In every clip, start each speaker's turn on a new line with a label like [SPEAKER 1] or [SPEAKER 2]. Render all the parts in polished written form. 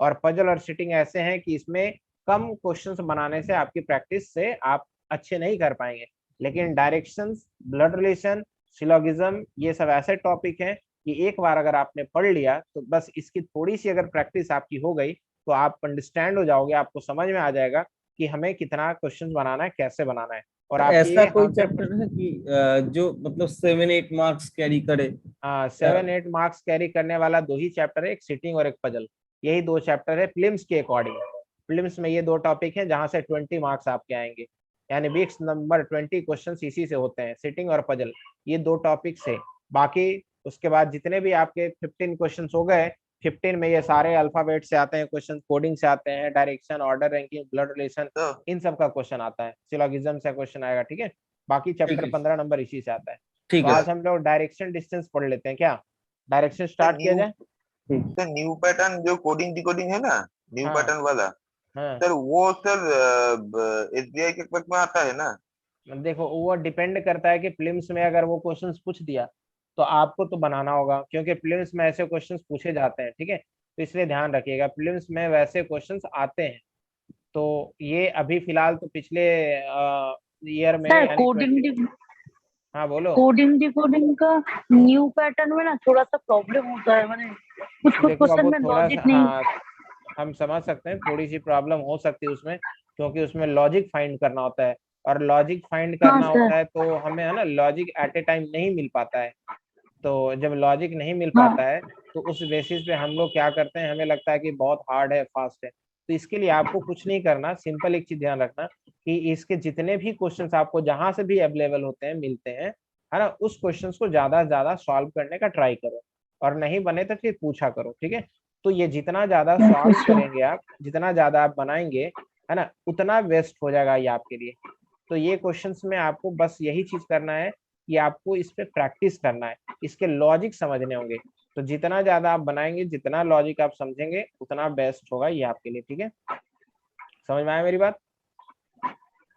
[SPEAKER 1] और पजल और सिटिंग ऐसे हैं कि इसमें कम क्वेश्चंस बनाने से आपकी प्रैक्टिस से आप अच्छे नहीं कर पाएंगे। लेकिन डायरेक्शंस, ब्लड रिलेशन, सिलोगिज्म, ये सब ऐसे टॉपिक हैं कि एक बार अगर आपने पढ़ लिया तो बस इसकी थोड़ी सी अगर प्रैक्टिस आपकी हो गई तो आप अंडरस्टैंड हो जाओगे, आपको समझ में आ जाएगा कि हमें कितना क्वेश्चन बनाना है, कैसे बनाना है। और आपकी
[SPEAKER 2] ऐसा कोई
[SPEAKER 1] हमसे
[SPEAKER 2] चैप्टर है कि जो मतलब 7-8 मार्क्स कैरी करे?
[SPEAKER 1] 7-8 मार्क्स कैरी करने वाला दो ही चैप्टर है, एक सिटिंग और एक पजल। यही दो चैप्टर है प्रीलिम्स के अकॉर्डिंग। प्रीलिम्स में ये दो टॉपिक हैं जहां से 20 मार्क्स आपके आएंगे, यानी 20 नंबर 20 क्वेश्चन इसी से होते हैं, सिटिंग और पजल, ये दो टॉपिक से। बाकी उसके बाद जितने भी आपके 15 क्वेश्चन हो गए, 15 में ये सारे अल्फाबेट से आते हैं क्वेश्चन, कोडिंग से आते हैं, direction, order, ranking, blood relation,
[SPEAKER 3] तो
[SPEAKER 1] इन सब का क्वेश्चन आता है, सिलोगिज्म से क्वेश्चन आएगा। ठीक है, बाकी
[SPEAKER 2] ठीक
[SPEAKER 1] चैप्टर
[SPEAKER 2] है।
[SPEAKER 1] 15 नंबर इसी से आता है।
[SPEAKER 2] ठीक
[SPEAKER 1] तो
[SPEAKER 2] है
[SPEAKER 1] आज हम लोग डायरेक्शन डिस्टेंस पढ़ लेते हैं क्या? डायरेक्शन
[SPEAKER 3] सर
[SPEAKER 1] स्टार्ट किया
[SPEAKER 3] न्यू
[SPEAKER 1] जाए।
[SPEAKER 2] ठीक।
[SPEAKER 3] सर न्यू पैटर्न जो कोडिंग डिकोडिंग है ना, न्यू
[SPEAKER 1] हाँ
[SPEAKER 3] पैटर्न वाला,
[SPEAKER 1] हाँ,
[SPEAKER 3] सर वो सर एसबीआई के पक्ष में आता है ना?
[SPEAKER 1] देखो वो डिपेंड करता है कि प्रीलिम्स में अगर वो क्वेश्चंस पूछ दिया तो आपको तो बनाना होगा, क्योंकि प्रीलिम्स में ऐसे क्वेश्चंस पूछे जाते हैं। ठीक है, तो इसलिए ध्यान रखिएगा प्रीलिम्स में वैसे क्वेश्चंस आते हैं। तो ये अभी फिलहाल तो पिछले ईयर में
[SPEAKER 4] सर
[SPEAKER 1] यानी
[SPEAKER 4] कोडिंग
[SPEAKER 1] 20। हाँ बोलो।
[SPEAKER 4] कोडिंग डिकोडिंग का न्यू पैटर्न में ना थोड़ा सा प्रॉब्लम होता है, मैंने कुछ कुछ
[SPEAKER 1] देखो अब
[SPEAKER 4] क्वेश्चन
[SPEAKER 1] वो
[SPEAKER 4] में
[SPEAKER 1] थोड़ा सा,
[SPEAKER 4] लॉजिक नहीं।
[SPEAKER 1] हाँ हम समझ सकते हैं, थोड़ी सी प्रॉब्लम हो सकती है उसमें, क्योंकि उसमें लॉजिक फाइंड करना होता है। और लॉजिक फाइंड
[SPEAKER 4] हाँ
[SPEAKER 1] करना
[SPEAKER 4] सर।
[SPEAKER 1] होता है तो हमें है ना लॉजिक एट ए टाइम नहीं मिल पाता है। तो जब लॉजिक नहीं मिल
[SPEAKER 4] हाँ
[SPEAKER 1] पाता है तो उस बेसिस पे हम लोग क्या करते हैं, हमें लगता है कि बहुत हार्ड है, फास्ट है। तो इसके लिए आपको कुछ नहीं करना, सिंपल एक चीज ध्यान रखना कि इसके जितने भी क्वेश्चंस आपको जहां से भी अवेलेबल होते हैं, मिलते हैं, है ना, उस क्वेश्चंस को ज्यादा से ज्यादा सॉल्व करने का ट्राई करो। और नहीं बने तो फिर पूछा करो। ठीक है, तो ये जितना ज्यादा
[SPEAKER 4] ओके
[SPEAKER 1] सॉल्व
[SPEAKER 4] सर।
[SPEAKER 1] करेंगे आप, जितना ज्यादा आप बनाएंगे, है ना, उतना बेस्ट हो जाएगा ये आपके लिए। तो ये क्वेश्चंस में आपको बस यही चीज करना है कि आपको इस पे प्रैक्टिस करना है, इसके लॉजिक समझने होंगे। तो जितना ज्यादा आप बनाएंगे, जितना लॉजिक आप समझेंगे, उतना बेस्ट होगा ये आपके लिए। ठीक है, समझ में आया मेरी बात?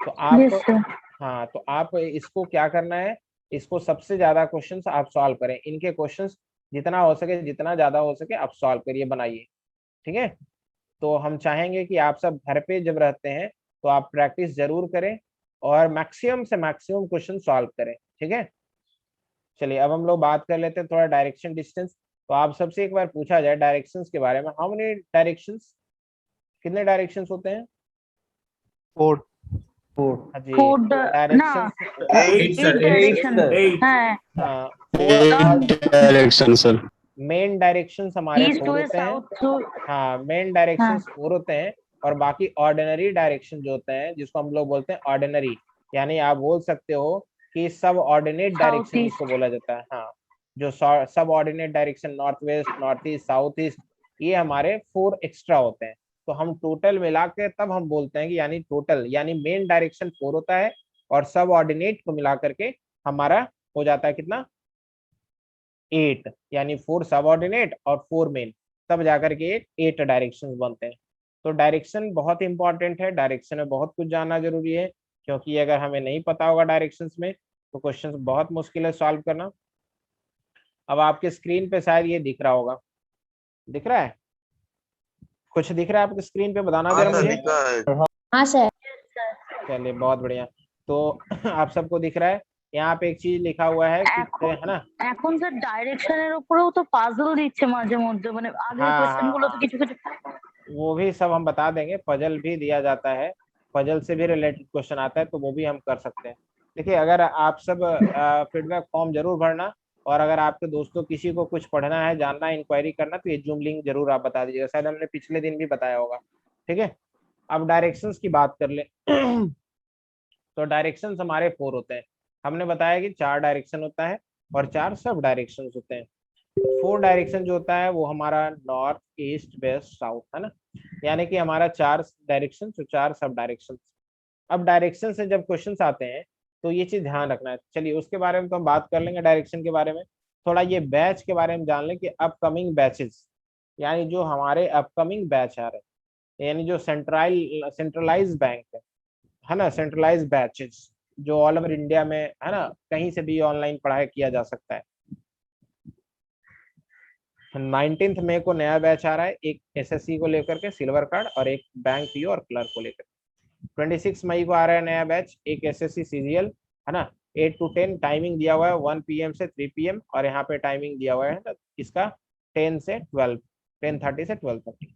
[SPEAKER 1] तो आप,
[SPEAKER 4] यस सर।
[SPEAKER 1] हाँ तो आप इसको क्या करना है, इसको सबसे ज्यादा क्वेश्चंस आप सॉल्व करें, इनके क्वेश्चंस जितना हो सके, जितना ज्यादा हो सके आप सॉल्व करिए, बनाइए। ठीक है, तो हम चाहेंगे कि आप सब घर पे जब रहते हैं तो आप प्रैक्टिस जरूर करें और मैक्सिमम से मैक्सिमम क्वेश्चन सॉल्व करें। ठीक है, चलिए अब हम लोग बात कर लेते हैं थोड़ा डायरेक्शन डिस्टेंस। तो आप सबसे एक बार पूछा जाए डायरेक्शंस के बारे में, हाउ मेनी डायरेक्शंस, कितने डायरेक्शंस होते हैं?
[SPEAKER 5] 4।
[SPEAKER 2] 4।
[SPEAKER 1] हाँ जी,
[SPEAKER 4] फूड ना,
[SPEAKER 1] directions.
[SPEAKER 3] Eight
[SPEAKER 2] 8
[SPEAKER 4] eight
[SPEAKER 2] sir, 8
[SPEAKER 4] direction
[SPEAKER 2] sir.
[SPEAKER 4] है।
[SPEAKER 1] हाँ,
[SPEAKER 4] the
[SPEAKER 1] four
[SPEAKER 5] direction sir.
[SPEAKER 1] Main directions हमारे
[SPEAKER 4] ईस्ट
[SPEAKER 1] 4
[SPEAKER 4] वेस्ट
[SPEAKER 1] होते हैं।
[SPEAKER 4] साउथ।
[SPEAKER 1] हाँ, मेन
[SPEAKER 4] हाँ
[SPEAKER 1] डायरेक्शंस 4 होते हैं। और बाकी ऑर्डिनरी डायरेक्शन जो होते हैं, जिसको हम लोग बोलते हैं ऑर्डिनरी, यानी आप बोल सकते हो कि सब ऑर्डिनेट
[SPEAKER 4] साउथ
[SPEAKER 1] डायरेक्शन जिसको
[SPEAKER 4] ईस्ट।
[SPEAKER 1] बोला जाता है। हाँ, जो सब ordinate direction, north west, north east, south east, ये हमारे 4 एक्स्ट्रा होते हैं। तो हम टोटल मिला के तब हम बोलते हैं कि यानी टोटल, यानी मेन डायरेक्शन 4 होता है और सब ऑर्डिनेट को मिला करके हमारा हो जाता है कितना, 8, यानी 4 सब ऑर्डिनेट और 4 मेन, तब जाकर के 8 डायरेक्शन बनते हैं। तो डायरेक्शन बहुत इंपॉर्टेंट है, डायरेक्शन में बहुत कुछ जानना जरूरी है, क्योंकि अगर हमें नहीं पता होगा डायरेक्शंस में तो क्वेश्चंस बहुत मुश्किल है सॉल्व करना। अब आपके स्क्रीन पे शायद ये दिख रहा होगा, दिख रहा है, कुछ दिख रहा है आपके स्क्रीन पे, बताना
[SPEAKER 3] हाँ
[SPEAKER 1] जरा
[SPEAKER 3] सर
[SPEAKER 1] मुझे।
[SPEAKER 3] दिखा है।
[SPEAKER 6] हाँ सर।
[SPEAKER 1] चलिए बहुत बढ़िया। तो आप सबको दिख रहा है, यहाँ पे एक चीज लिखा हुआ है कि,
[SPEAKER 4] এখন
[SPEAKER 1] है ना,
[SPEAKER 4] এখন স্যার ডাইরেকশনের উপরেও তো পাজল দিচ্ছে মাঝে মধ্যে, মানে আগের
[SPEAKER 1] हाँ
[SPEAKER 4] কোশ্চেন
[SPEAKER 1] हाँ
[SPEAKER 4] গুলো তো
[SPEAKER 1] हाँ,
[SPEAKER 4] কিছু কিছু।
[SPEAKER 1] वो भी सब हम बता देंगे, पजल भी दिया जाता है, पजल से भी रिलेटेड क्वेश्चन आता है, तो वो भी हम कर सकते हैं। देखिए अगर आप सब फीडबैक फॉर्म जरूर भरना, और अगर आपके दोस्तों किसी को कुछ पढ़ना है, जानना है, इंक्वायरी करना, तो ये जूम लिंक जरूर आप बता दीजिएगा, शायद हमने पिछले दिन भी बताया होगा। ठीक है, अब डायरेक्शंस की बात कर ले। तो डायरेक्शंस हमारे 4 होते हैं। हमने बताया कि 4 डायरेक्शन होता है और 4 सब डायरेक्शंस होते हैं। 4 डायरेक्शन जो होता है वो हमारा नॉर्थ, ईस्ट, वेस्ट, साउथ, है ना, यानी कि हमारा 4 डायरेक्शन तो 4 सब डायरेक्शन। अब डायरेक्शन से जब क्वेश्चंस आते हैं तो ये चीज ध्यान रखना है। चलिए उसके बारे में तो हम बात कर लेंगे, डायरेक्शन के बारे में थोड़ा, ये बैच के बारे में जान लें कि अपकमिंग बैचेस, यानी जो हमारे अपकमिंग बैच आ रहे हैं, यानी जो सेंट्रलाइज बैंक है ना, सेंट्रलाइज बैचेस जो ऑल ओवर इंडिया में, है ना, कहीं से भी ऑनलाइन पढ़ाई किया जा सकता है। 19 मई को नया बैच आ रहा है, एक एसएससी को लेकर के सिल्वर कार्ड और एक बैंक पीओ और क्लर्क को लेकर। 26 मई को आ रहा है नया बैच, एक एसएससी सीजीएल, है ना, 8 to 10, टाइमिंग दिया हुआ है 1 PM से 3 PM, और यहाँ पे टाइमिंग दिया हुआ है इसका 10 से 12, 10:30 से 12:30।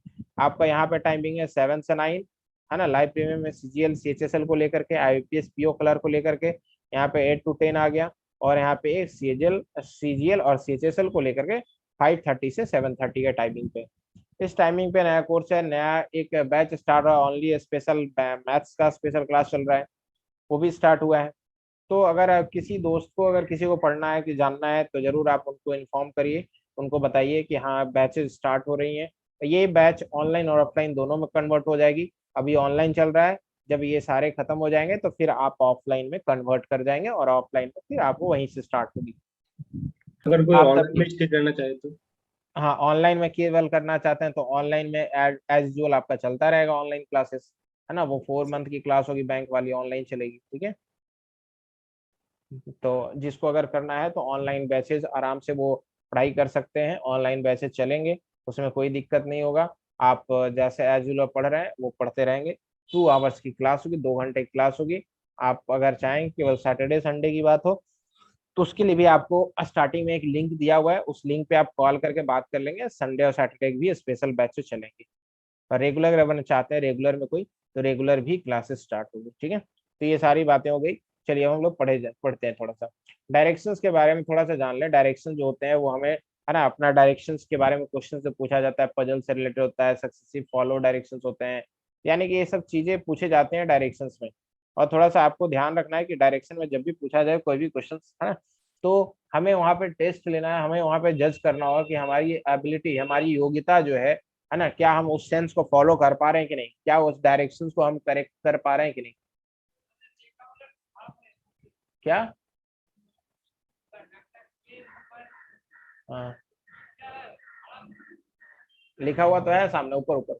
[SPEAKER 1] आपका यहाँ पे टाइमिंग है 7 से 9, है ना। लाइव प्रीमियम में सीजीएल सीएचएसएल को लेकर के, आईपीएस पीओ क्लर्क को लेकर के यहाँ पे 8 to 10 आ गया, और यहाँ पे सीजीएल और सीएचएसएल को लेकर के 5:30 से 7:30 के टाइमिंग पे। इस टाइमिंग पे नया कोर्स है, नया एक बैच स्टार्ट हुआ, ओनली स्पेशल मैथ्स का स्पेशल क्लास चल रहा है, वो भी स्टार्ट हुआ है। तो अगर किसी दोस्त को, अगर किसी को पढ़ना है कि जानना है, तो जरूर आप उनको इन्फॉर्म करिए, उनको बताइए कि हाँ बैचेस स्टार्ट हो रही हैं। तो ये बैच ऑनलाइन और ऑफलाइन दोनों में कन्वर्ट हो जाएगी। अभी ऑनलाइन चल रहा है, जब ये सारे खत्म हो जाएंगे तो फिर आप ऑफलाइन में कन्वर्ट कर जाएंगे, और ऑफलाइन में फिर आपको वहीं से स्टार्ट होगी।
[SPEAKER 6] अगर कोई
[SPEAKER 1] आप
[SPEAKER 6] ऑनलाइन में स्टे करना चाहे तो?
[SPEAKER 1] हाँ, ऑनलाइन में केवल करना चाहते हैं तो ऑनलाइन में एज यूजुअल आपका चलता रहेगा ऑनलाइन क्लासेस, है ना। वो 4 मंथ की क्लास होगी, बैंक वाली ऑनलाइन चलेगी, ठीक है। तो जिसको अगर करना है तो ऑनलाइन बैचेस आराम से वो पढ़ाई कर सकते हैं, ऑनलाइन बैचेस चलेंगे, उसमें कोई दिक्कत नहीं होगा। आप जैसे एज यूजुअल पढ़ रहे हैं वो पढ़ते रहेंगे। 2 आवर्स की क्लास होगी, 2 घंटे की क्लास होगी। आप अगर चाहें केवल सैटरडे संडे की बात हो तो उसके लिए भी आपको स्टार्टिंग में एक लिंक दिया हुआ है, उस लिंक पे आप कॉल करके बात कर लेंगे। संडे और सैटरडे भी स्पेशल बैचेस चलेंगे, और रेगुलर अगर चाहते हैं रेगुलर में कोई, तो रेगुलर भी क्लासेस स्टार्ट होगी, ठीक है। तो ये सारी बातें हो गई। चलिए हम लोग पढ़ते हैं थोड़ा सा डायरेक्शंस के बारे में, थोड़ा सा जान लें। डायरेक्शन जो होते हैं वो हमें, है ना, अपना डायरेक्शंस के बारे में क्वेश्चन से पूछा जाता है, पजल से रिलेटेड होता है, सक्सेसिव फॉलो डायरेक्शंस होते हैं, यानी कि ये सब चीजें पूछे जाते हैं डायरेक्शंस में। और थोड़ा सा आपको ध्यान रखना है कि डायरेक्शन में जब भी पूछा जाए कोई भी क्वेश्चन, है ना, तो हमें वहाँ पे टेस्ट लेना है, हमें वहाँ पे जज करना होगा कि हमारी एबिलिटी, हमारी योग्यता जो है ना, क्या हम उस सेंस को फॉलो कर पा रहे हैं कि नहीं, क्या उस डायरेक्शन को हम करेक्ट कर पा रहे हैं कि नहीं। क्या हाँ, लिखा हुआ तो है सामने ऊपर ऊपर।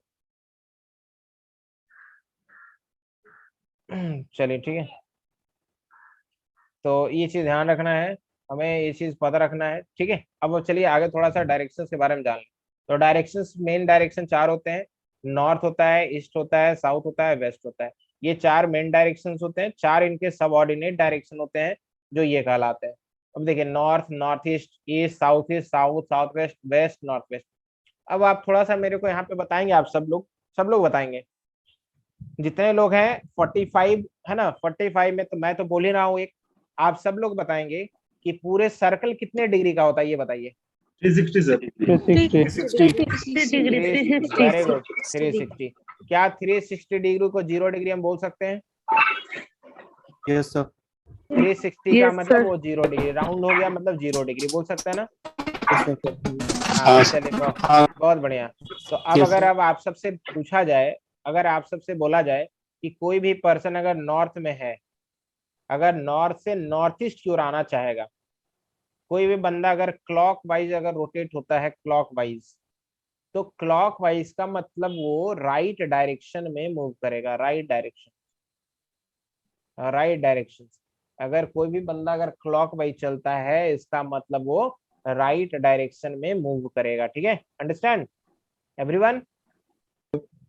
[SPEAKER 1] चलिए ठीक है, तो ये चीज ध्यान रखना है, हमें ये चीज पता रखना है, ठीक है। अब चलिए आगे थोड़ा सा डायरेक्शंस के बारे में जान लें। तो डायरेक्शंस, मेन डायरेक्शन 4 होते हैं, नॉर्थ होता है, ईस्ट होता है, साउथ होता है, वेस्ट होता है। ये 4 मेन डायरेक्शंस होते हैं, 4 इनके सबऑर्डिनेट डायरेक्शन होते हैं जो ये कहलाते हैं। अब देखिए, north, north east, east, south east, south, south west, west, north west. अब आप थोड़ा सा मेरे को यहाँ पे बताएंगे, आप सब लोग बताएंगे, जितने लोग हैं 45, है ना, 45 में तो मैं तो बोल ही रहा हूँ एक, आप सब लोग बताएंगे कि पूरे सर्कल कितने डिग्री का होता है, ये बताइए।
[SPEAKER 6] 360 सर।
[SPEAKER 4] 360 डिग्री।
[SPEAKER 1] Very good, 360। क्या 360 डिग्री को 0 डिग्री हम बोल सकते हैं?
[SPEAKER 5] Yes sir.
[SPEAKER 1] 360 का
[SPEAKER 4] Yes,
[SPEAKER 1] मतलब
[SPEAKER 4] sir.
[SPEAKER 1] वो 0 डिग्री, राउंड हो गया मतलब 0 डिग्री बोल सकते हैं ना।
[SPEAKER 5] हाँ,
[SPEAKER 1] हाँ चलिए, बहुत बढ़िया। तो अब
[SPEAKER 5] Yes,
[SPEAKER 1] अगर
[SPEAKER 5] sir.
[SPEAKER 1] अब आप सबसे पूछा जाए, अगर आप सबसे बोला जाए कि कोई भी पर्सन अगर नॉर्थ में है, अगर नॉर्थ से नॉर्थ ईस्ट की ओर आना चाहेगा, कोई भी बंदा अगर क्लॉक वाइज अगर रोटेट होता है, क्लॉक वाइज, तो क्लॉक वाइज का मतलब वो राइट डायरेक्शन में मूव करेगा, राइट डायरेक्शन, राइट डायरेक्शन। अगर कोई भी बंदा अगर क्लॉक वाइज चलता है, इसका मतलब वो राइट डायरेक्शन में मूव करेगा, ठीक है। Understand everyone?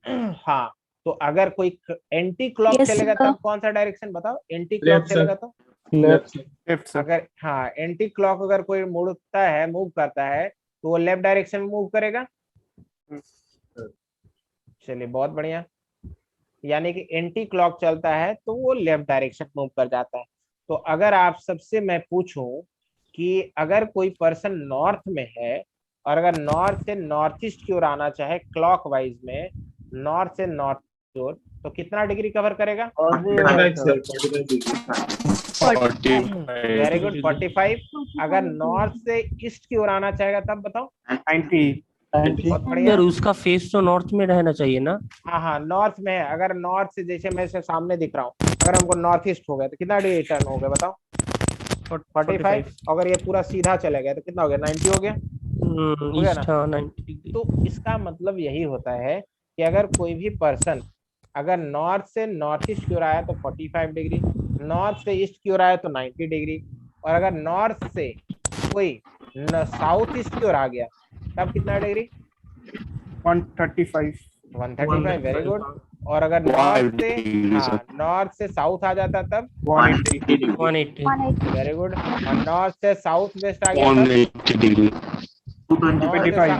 [SPEAKER 1] हाँ, तो अगर कोई एंटी क्लॉक
[SPEAKER 4] Yes,
[SPEAKER 1] चलेगा
[SPEAKER 4] sir.
[SPEAKER 1] तब कौन सा डायरेक्शन बताओ? Anti clock
[SPEAKER 6] Left, sir.
[SPEAKER 1] चलेगा तो
[SPEAKER 6] लेफ्ट सर।
[SPEAKER 1] अगर, हाँ, एंटी क्लॉक अगर कोई मुड़ता है, मूव करता है, तो वो लेफ्ट डायरेक्शन में मूव करेगा। चलिए बहुत बढ़िया, यानी कि एंटी क्लॉक चलता है तो वो लेफ्ट डायरेक्शन मूव कर जाता है। तो अगर आप सबसे मैं पूछूं कि अगर कोई पर्सन नॉर्थ में है और अगर नॉर्थ से नॉर्थ ईस्ट की ओर आना चाहे क्लॉक वाइज में, नॉर्थ से नॉर्थ की ओर, तो कितना डिग्री कवर करेगा?
[SPEAKER 6] 45 सर, 45 डिग्री।
[SPEAKER 1] Very good, 45। अगर नॉर्थ से ईस्ट की ओर आना चाहेगा तब बताओ?
[SPEAKER 5] 90।
[SPEAKER 1] बहुत बढ़िया।
[SPEAKER 7] यार उसका फेस तो नॉर्थ में रहना चाहिए ना।
[SPEAKER 1] हाँ, नॉर्थ में है। अगर नॉर्थ से, जैसे मैं से सामने दिख रहा हूँ, अगर हमको नॉर्थ ईस्ट हो गया तो कितना डिग्री टर्न हो गया बताओ? 45। अगर ये पूरा सीधा चला गया तो कितना हो गया? 90 हो गया, हो गया ना?
[SPEAKER 7] ईस्ट, हाँ, 90 डिग्री।
[SPEAKER 1] तो इसका मतलब यही होता है कि अगर कोई भी पर्सन अगर नॉर्थ से नॉर्थ ईस्ट की ओर आया तो 45 डिग्री, नॉर्थ से ईस्ट की ओर आया तो 90 डिग्री, और अगर नॉर्थ से कोई साउथ ईस्ट की ओर आ गया तब कितना डिग्री?
[SPEAKER 5] 135.
[SPEAKER 1] 135, very good. और अगर नॉर्थ से, हाँ, नॉर्थ से साउथ आ जाता तब
[SPEAKER 5] 180.
[SPEAKER 7] 180
[SPEAKER 1] वेरी गुड। और नॉर्थ से साउथ वेस्ट आ गया तब
[SPEAKER 8] 180 degree.
[SPEAKER 5] 225.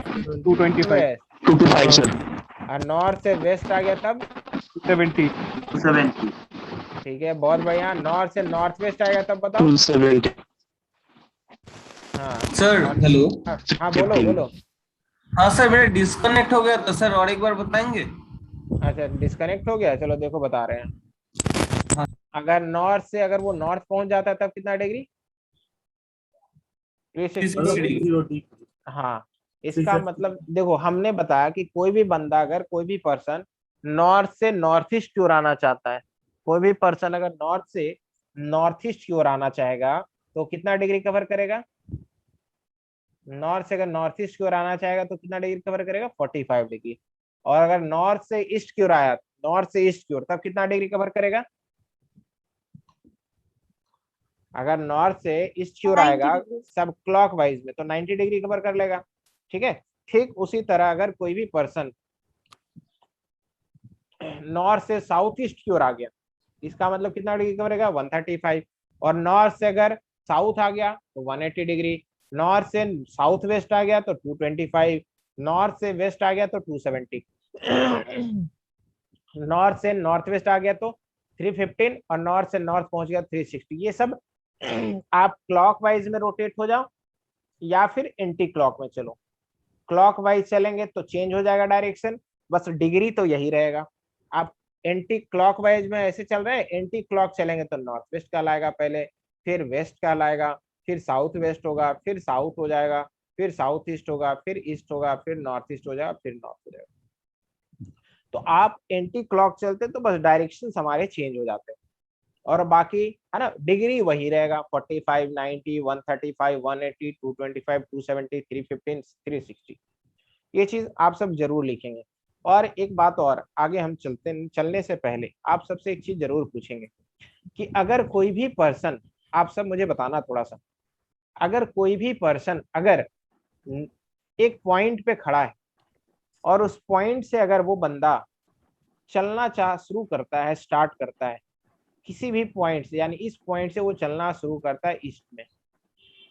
[SPEAKER 5] 225.
[SPEAKER 8] 225 sir.
[SPEAKER 1] और नॉर्थ से वेस्ट आ गया तब
[SPEAKER 5] 270.
[SPEAKER 9] 270.
[SPEAKER 1] ठीक है, बहुत बढ़िया। नॉर्थ से नॉर्थ वेस्ट आएगा तब बताओ।
[SPEAKER 8] 270.
[SPEAKER 1] हाँ
[SPEAKER 2] सर
[SPEAKER 1] और-
[SPEAKER 2] हेलो।
[SPEAKER 1] हाँ बोलो बोलो।
[SPEAKER 2] हाँ सर मेरा डिस्कनेक्ट हो गया था सर, और एक बार बताएंगे?
[SPEAKER 1] अच्छा डिस्कनेक्ट हो गया, चलो देखो बता रहे हैं।
[SPEAKER 2] हाँ।
[SPEAKER 1] अगर नॉर्थ से अगर वो नॉर्थ पहुंच जाता है तब कितना डिग्री? 360 डिग्री। हाँ, इसका मतलब देखो हमने बताया कि कोई भी बंदा, अगर कोई भी पर्सन नॉर्थ से नॉर्थ ईस्ट की ओर आना चाहता है, कोई भी पर्सन अगर नॉर्थ से नॉर्थ ईस्ट की ओर आना चाहेगा तो कितना डिग्री कवर करेगा? नॉर्थ से अगर नॉर्थ ईस्ट की ओर आना चाहेगा तो कितना डिग्री कवर करेगा? 45 डिग्री। और अगर नॉर्थ से ईस्ट की ओर आया, नॉर्थ से ईस्ट की ओर, तब कितना डिग्री कवर करेगा? अगर नॉर्थ से ईस्ट की ओर
[SPEAKER 4] 90
[SPEAKER 1] आएगा
[SPEAKER 4] डिग्री।
[SPEAKER 1] सब क्लॉकवाइज में तो 90 डिग्री कवर कर लेगा। ठीक है, ठीक उसी तरह अगर कोई भी पर्सन नॉर्थ से साउथ ईस्ट की ओर आ गया, इसका मतलब कितना डिग्री कवर करेगा? 135। और नॉर्थ से अगर साउथ आ गया तो 180 डिग्री। नॉर्थ से साउथ वेस्ट आ गया तो 225। नॉर्थ से वेस्ट आ गया तो 270। नॉर्थ से नॉर्थ वेस्ट आ गया तो 315। और नॉर्थ से नॉर्थ पहुंच गया 360। ये सब आप क्लॉकवाइज में रोटेट हो जाओ या फिर एंटी क्लॉक में चलो। क्लॉकवाइज चलेंगे तो चेंज हो जाएगा डायरेक्शन, बस डिग्री तो यही रहेगा। आप एंटी क्लॉकवाइज में ऐसे चल रहे हैं, एंटी क्लॉक चलेंगे तो नॉर्थ वेस्ट कहलाएगा पहले, फिर वेस्ट कहलाएगा, फिर साउथ वेस्ट होगा, फिर साउथ हो जाएगा, फिर साउथ ईस्ट होगा, फिर ईस्ट होगा, फिर नॉर्थ ईस्ट हो जाएगा, फिर नॉर्थ हो जाएगा। तो आप एंटी क्लॉक चलते तो बस डायरेक्शन हमारे चेंज हो जाते हैं, और बाकी है ना डिग्री वही रहेगा। 45, 90, 135, 180, 225, 270, 315, 360। ये चीज आप सब जरूर लिखेंगे। और एक बात और, आगे हम चलने से पहले आप सबसे एक चीज जरूर पूछेंगे कि अगर कोई भी पर्सन, आप सब मुझे बताना थोड़ा सा, अगर कोई भी पर्सन अगर एक पॉइंट पे खड़ा है और उस पॉइंट से अगर वो बंदा चलना शुरू करता है, स्टार्ट करता है किसी भी पॉइंट से, यानी इस पॉइंट से वो चलना शुरू करता है ईस्ट में,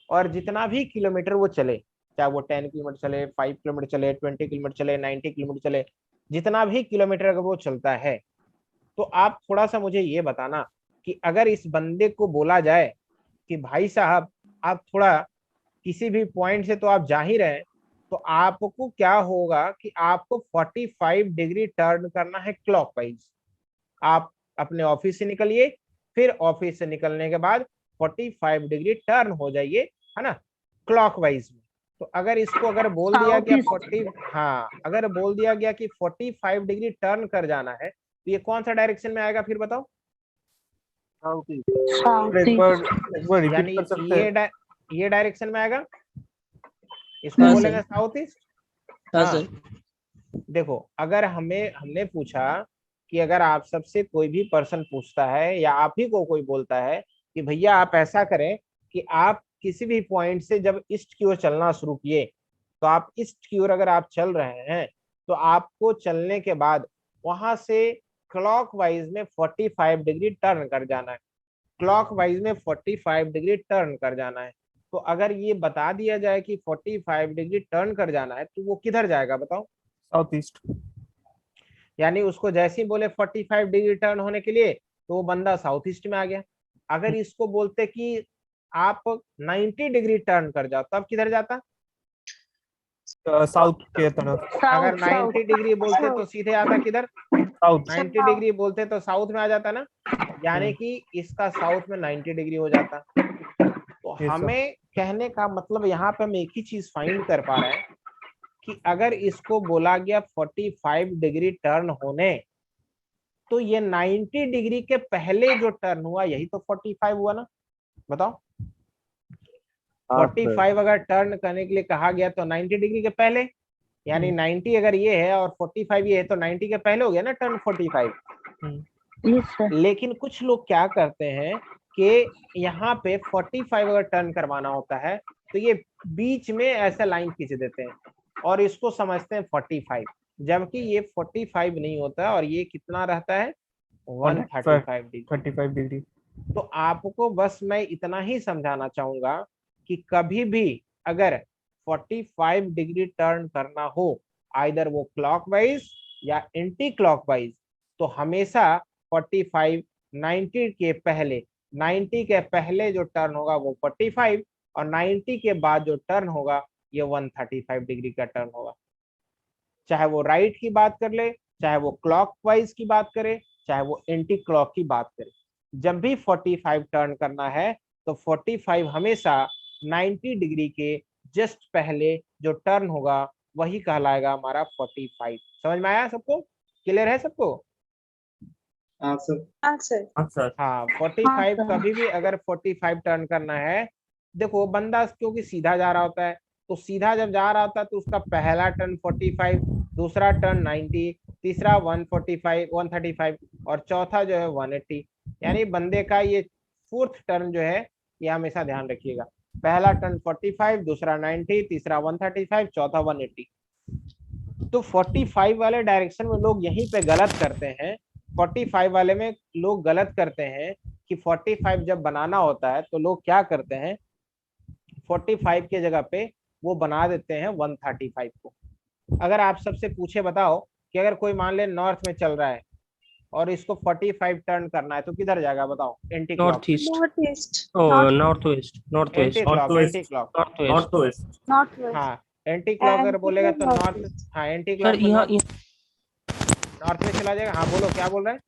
[SPEAKER 1] और जितना भी किलोमीटर वो चले, चाहे वो 10 किलोमीटर चले, 5 किलोमीटर चले, 20 किलोमीटर चले, 90 किलोमीटर चले, जितना भी किलोमीटर अगर वो चलता है, तो आप थोड़ा सा मुझे ये बताना कि अगर इस बंदे को बोला जाए कि भाई साहब आप थोड़ा किसी भी पॉइंट से तो आप जा ही रहे हैं, तो आपको क्या होगा कि आपको 45 डिग्री टर्न करना है क्लॉकवाइज। आप अपने ऑफिस से निकलिए, फिर ऑफिस से निकलने के बाद 45 डिग्री टर्न हो जाइए, है ना, क्लॉकवाइज में। तो अगर इसको अगर बोल दिया गया 40, हाँ अगर बोल दिया गया कि 45 डिग्री टर्न कर जाना है, तो ये कौन सा डायरेक्शन में आएगा फिर बताओ?
[SPEAKER 5] एक बार
[SPEAKER 1] यानी
[SPEAKER 5] रिपीट कर सकते हैं?
[SPEAKER 1] ये डायरेक्शन में आएगा, इसको
[SPEAKER 7] हाँ,
[SPEAKER 1] बोलेंगे
[SPEAKER 7] सर।
[SPEAKER 1] South east.
[SPEAKER 7] हाँ
[SPEAKER 1] हाँ,
[SPEAKER 7] सर।
[SPEAKER 1] देखो अगर हमने पूछा कि अगर आप सबसे कोई भी पर्सन पूछता है या आप ही को कोई बोलता है कि भैया आप ऐसा करें कि आप किसी भी पॉइंट से जब ईस्ट की ओर चलना शुरू किए, तो आप ईस्ट की ओर अगर आप चल रहे हैं तो आपको चलने के बाद वहां से क्लॉकवाइज में 45 डिग्री टर्न कर जाना है, क्लॉकवाइज में 45 डिग्री टर्न कर जाना है। तो अगर ये बता दिया जाए कि 45 डिग्री टर्न कर जाना है, तो वो किधर जाएगा बताओ?
[SPEAKER 5] South east.
[SPEAKER 1] यानी उसको जैसे ही बोले 45 डिग्री टर्न होने के लिए, तो वो बंदा साउथ ईस्ट में आ गया। अगर इसको बोलते कि आप 90 डिग्री टर्न कर जाओ, तब किधर जाता?
[SPEAKER 5] साउथ के तरफ।
[SPEAKER 1] अगर 90 डिग्री बोलते तो सीधे आता किधर?
[SPEAKER 5] साउथ।
[SPEAKER 1] 90 डिग्री बोलते तो साउथ में आ जाता ना, यानी कि इसका साउथ में 90 डिग्री हो जाता। तो हमें कहने का मतलब यहाँ पे हम एक ही चीज फाइंड कर पा रहे हैं कि अगर इसको बोला गया 45 डिग्री टर्न होने, तो ये 90 डिग्री के पहले जो टर्न हुआ यही तो 45 हुआ ना, बताओ। 45 अगर टर्न करने के लिए कहा गया तो 90 डिग्री के पहले, यानी 90 अगर ये है और 45 ये है, तो 90 के पहले हो गया ना टर्न 45। लेकिन कुछ लोग क्या करते हैं कि यहाँ पे 45 अगर टर्न करवाना होता है तो ये बीच में ऐसा लाइन खींच देते हैं और इसको समझते हैं 45, जबकि ये 45 नहीं होता है और ये कितना रहता है 135 डिग्री।
[SPEAKER 5] 35 डिग्री।
[SPEAKER 1] तो आपको बस मैं इतना ही समझाना चाहूंगा कि कभी भी अगर 45 डिग्री टर्न करना हो, आइदर वो क्लॉकवाइज या एंटी क्लॉकवाइज, तो हमेशा 45 90 के पहले, 90 के पहले जो टर्न होगा वो 45 और 90 के बाद जो टर्न होगा ये 135 डिग्री का टर्न होगा। चाहे वो राइट की बात कर ले, चाहे वो क्लॉकवाइज की बात करे, चाहे वो एंटी क्लॉक की बात करे, जब भी 45 टर्न करना है तो 45 हमेशा 90 डिग्री के जस्ट पहले जो टर्न होगा वही कहलाएगा हमारा 45। समझ में आया सबको? क्लियर है सबको?
[SPEAKER 6] हाँ सर।
[SPEAKER 4] हाँ सर।
[SPEAKER 1] हाँ 45
[SPEAKER 4] सर।
[SPEAKER 1] कभी भी अगर 45 टर्न करना है, देखो बंदा क्योंकि सीधा जा रहा होता है, तो सीधा जब जा रहा होता है तो उसका पहला टर्न 45, दूसरा टर्न 90, तीसरा 145 135 और चौथा जो है 180। यानी बंदे का ये फोर्थ टर्न जो है ये हमेशा ध्यान रखिएगा, पहला टर्न 45, दूसरा 90, तीसरा 135, चौथा 180। तो 45 वाले डायरेक्शन में लोग यहीं पे गलत करते हैं। 45 वाले में लोग गलत करते हैं कि 45 जब बनाना होता है तो लोग क्या करते हैं, 45 के जगह पे वो बना देते हैं 135 को। अगर आप सबसे पूछे बताओ कि अगर कोई मान ले नॉर्थ में चल रहा है और इसको 45 टर्न करना है तो किधर जाएगा बताओ? Anti clock.
[SPEAKER 7] North east,
[SPEAKER 4] north east.
[SPEAKER 7] North west, north waste,
[SPEAKER 1] anti clock, anti clock.
[SPEAKER 7] North west.
[SPEAKER 4] North waste.
[SPEAKER 1] हाँ एंटी क्लॉक अगर बोलेगा तो नॉर्थ, हाँ एंटी क्लॉक
[SPEAKER 7] सर यहाँ
[SPEAKER 1] नॉर्थ में चला जाएगा। हाँ बोलो क्या बोल रहे हैं?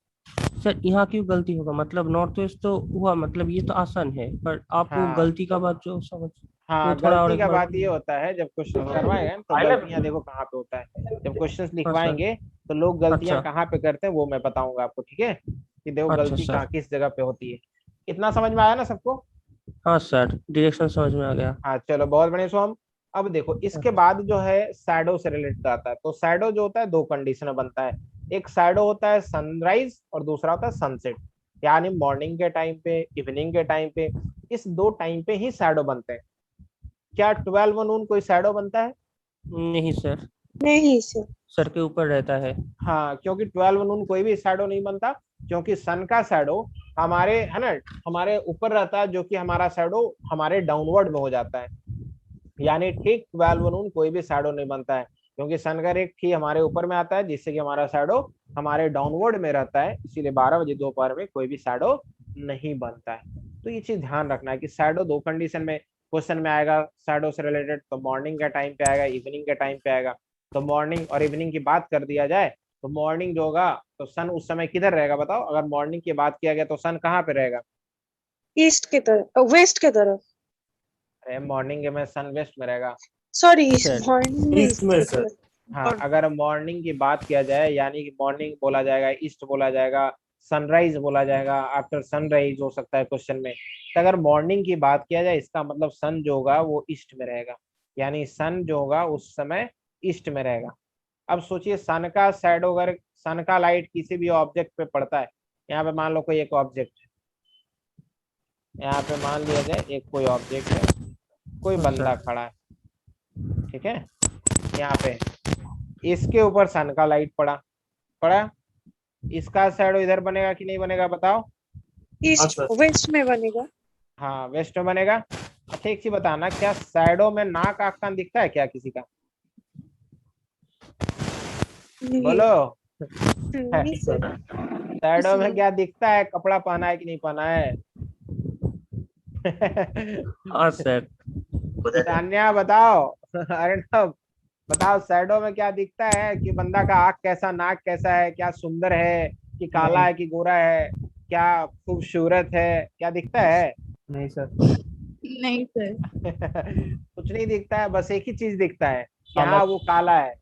[SPEAKER 7] सर यहाँ क्यों गलती होगा? मतलब नॉर्थ वेस्ट तो हुआ, मतलब ये तो आसान है, पर आप वो
[SPEAKER 1] हाँ।
[SPEAKER 7] गलती का बात जो समझ
[SPEAKER 1] हाँ
[SPEAKER 7] वो थोड़ा और
[SPEAKER 1] गलती
[SPEAKER 7] एक
[SPEAKER 1] का
[SPEAKER 7] बार-
[SPEAKER 1] बात ये होता है जब क्वेश्चन करवाएंगे तो गलतियां देखो कहाँ पे होता है। जब क्वेश्चन लिखवाएंगे तो लोग गलतियां
[SPEAKER 7] अच्छा।
[SPEAKER 1] कहाँ पे करते हैं वो मैं बताऊंगा आपको, ठीक है? कि देखो
[SPEAKER 7] अच्छा
[SPEAKER 1] गलती
[SPEAKER 7] सर।
[SPEAKER 1] कहाँ किस जगह पे होती है। इतना समझ में आया ना सबको?
[SPEAKER 7] हाँ सर, डायरेक्शन समझ में आ गया।
[SPEAKER 1] हाँ चलो बहुत बढ़िया। सो हम अब देखो इसके बाद जो है शैडो से रिलेटेड आता है। तो शैडो जो होता है दो कंडीशन में बनता है, एक शैडो होता है सनराइज और दूसरा होता है सनसेट, यानी मॉर्निंग के टाइम पे, इवनिंग के टाइम पे, इस दो टाइम पे ही शैडो बनते हैं। क्या 12 नून कोई शैडो बनता है?
[SPEAKER 7] नहीं सर,
[SPEAKER 4] नहीं सर।
[SPEAKER 7] सर के ऊपर रहता है।
[SPEAKER 1] हाँ क्योंकि 12 नून कोई भी शैडो नहीं बनता, क्योंकि सन का शैडो हमारे है ना हमारे ऊपर रहता है, जो कि हमारा शैडो हमारे डाउनवर्ड में हो जाता है। यानी ठीक 12 नून कोई भी शैडो नहीं बनता है, क्योंकि सन का एक ठीक हमारे ऊपर में आता है, जिससे कि हमारा शैडो हमारे डाउनवर्ड में रहता है, इसीलिए 12 बजे दोपहर में कोई भी शैडो नहीं बनता है। तो ये चीज ध्यान रखना है कि शैडो दो कंडीशन में क्वेश्चन में आएगा शैडो से रिलेटेड, तो मॉर्निंग के टाइम पे आएगा, इवनिंग के टाइम पे आएगा। तो मॉर्निंग और इवनिंग की बात कर दिया जाए तो मॉर्निंग जो होगा तो सन उस समय किधर रहेगा बताओ? अगर मॉर्निंग की बात किया गया तो सन कहाँ पे रहेगा?
[SPEAKER 4] ईस्ट की तरफ, वेस्ट की तरफ।
[SPEAKER 1] अरे मॉर्निंग में सन वेस्ट में रहेगा।
[SPEAKER 4] सॉरी
[SPEAKER 7] Sir,
[SPEAKER 4] मॉर्निंग
[SPEAKER 2] ईस्ट में सर।
[SPEAKER 1] हाँ अगर मॉर्निंग की बात किया जाए यानी कि मॉर्निंग बोला जाएगा, ईस्ट बोला जाएगा, सनराइज बोला जाएगा, आफ्टर सनराइज हो सकता है क्वेश्चन में। तो अगर मॉर्निंग की बात किया जाए इसका मतलब सन जो होगा वो ईस्ट में रहेगा, यानी सन जो होगा उस समय ईस्ट में रहेगा। अब सोचिए सन का शैडो अगर सन का लाइट किसी भी ऑब्जेक्ट पे पड़ता है, यहाँ पे मान लो कोई एक ऑब्जेक्ट है, यहाँ पे मान लिया जाए एक कोई ऑब्जेक्ट है, कोई बंदा खड़ा है, ठीक है? यहाँ पे इसके ऊपर सन का लाइट पड़ा, इसका शैडो इधर बनेगा कि नहीं बनेगा बताओ?
[SPEAKER 4] ईस्ट वेस्ट में बनेगा।
[SPEAKER 1] हाँ वेस्ट में बनेगा। अच्छा एक चीज बताना, क्या शैडो में नाक आँख कान दिखता है क्या किसी का? बोलो
[SPEAKER 4] नहीं सर।
[SPEAKER 1] शैडो में क्या दिखता है? कपड़ा पहना है कि नहीं पहना है?
[SPEAKER 7] हाँ सर।
[SPEAKER 1] तान्या बताओ। अरे ना बताओ शैडो में क्या दिखता है कि बंदा का आँख कैसा, नाक कैसा है, क्या सुंदर है कि काला है कि गोरा है, क्या खूबसूरत है, क्या दिखता है?
[SPEAKER 5] नहीं सर।
[SPEAKER 4] नहीं सर।
[SPEAKER 1] कुछ नहीं दिखता है, बस एक ही चीज दिखता है कि हाँ वो काला है,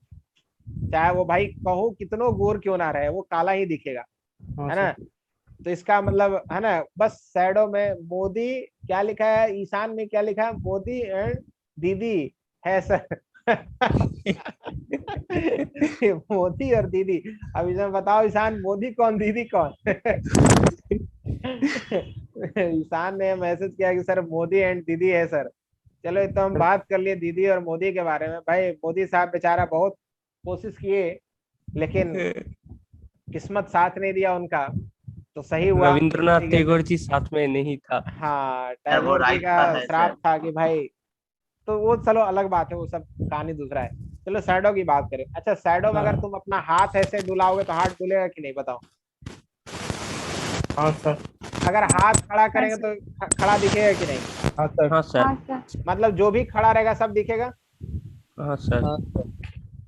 [SPEAKER 1] चाहे वो भाई कहो कितनों गोर क्यों ना रहे वो काला ही दिखेगा, है ना? तो इसका मतलब है ना, बस शैडो में मोदी क्या लिखा है, ईशान में क्या लिखा है, मोदी एंड दीदी है सर। मोदी और दीदी। अब इसमें बताओ ईशान मोदी कौन दीदी कौन? ईशान ने मैसेज किया कि सर मोदी एंड दीदी है सर, चलो ये तो हम बात कर लिए दीदी और मोदी के बारे में। भाई मोदी साहब बेचारा बहुत कोशिश किए, लेकिन किस्मत साथ नहीं दिया उनका, तो सही हुआ।
[SPEAKER 7] रविंद्रनाथ
[SPEAKER 1] ठीक है।
[SPEAKER 7] टैगोर जी साथ में नहीं था।
[SPEAKER 1] हाँ,
[SPEAKER 3] वो
[SPEAKER 1] टैगोर जी
[SPEAKER 3] राइट
[SPEAKER 1] का
[SPEAKER 3] का है
[SPEAKER 1] श्राप
[SPEAKER 3] सर।
[SPEAKER 1] था कि भाई, तो वो चलो अलग बात है, वो सब कहानी दूसरा है। चलो शैडो की बात करें। अच्छा, शैडो में अगर तुम अपना हाथ ऐसे डुलाओगे तो हाथ डुलेगा कि नहीं, बताओ।
[SPEAKER 5] हाँ सर।
[SPEAKER 1] अगर हाथ खड़ा करेंगे तो खड़ा दिखेगा कि नहीं?
[SPEAKER 5] हाँ सर।
[SPEAKER 7] हाँ
[SPEAKER 4] हाँ
[SPEAKER 7] सर।
[SPEAKER 4] सर।
[SPEAKER 1] मतलब जो भी खड़ा रहेगा सब दिखेगा।
[SPEAKER 7] हाँ सर।
[SPEAKER 5] हाँ सर।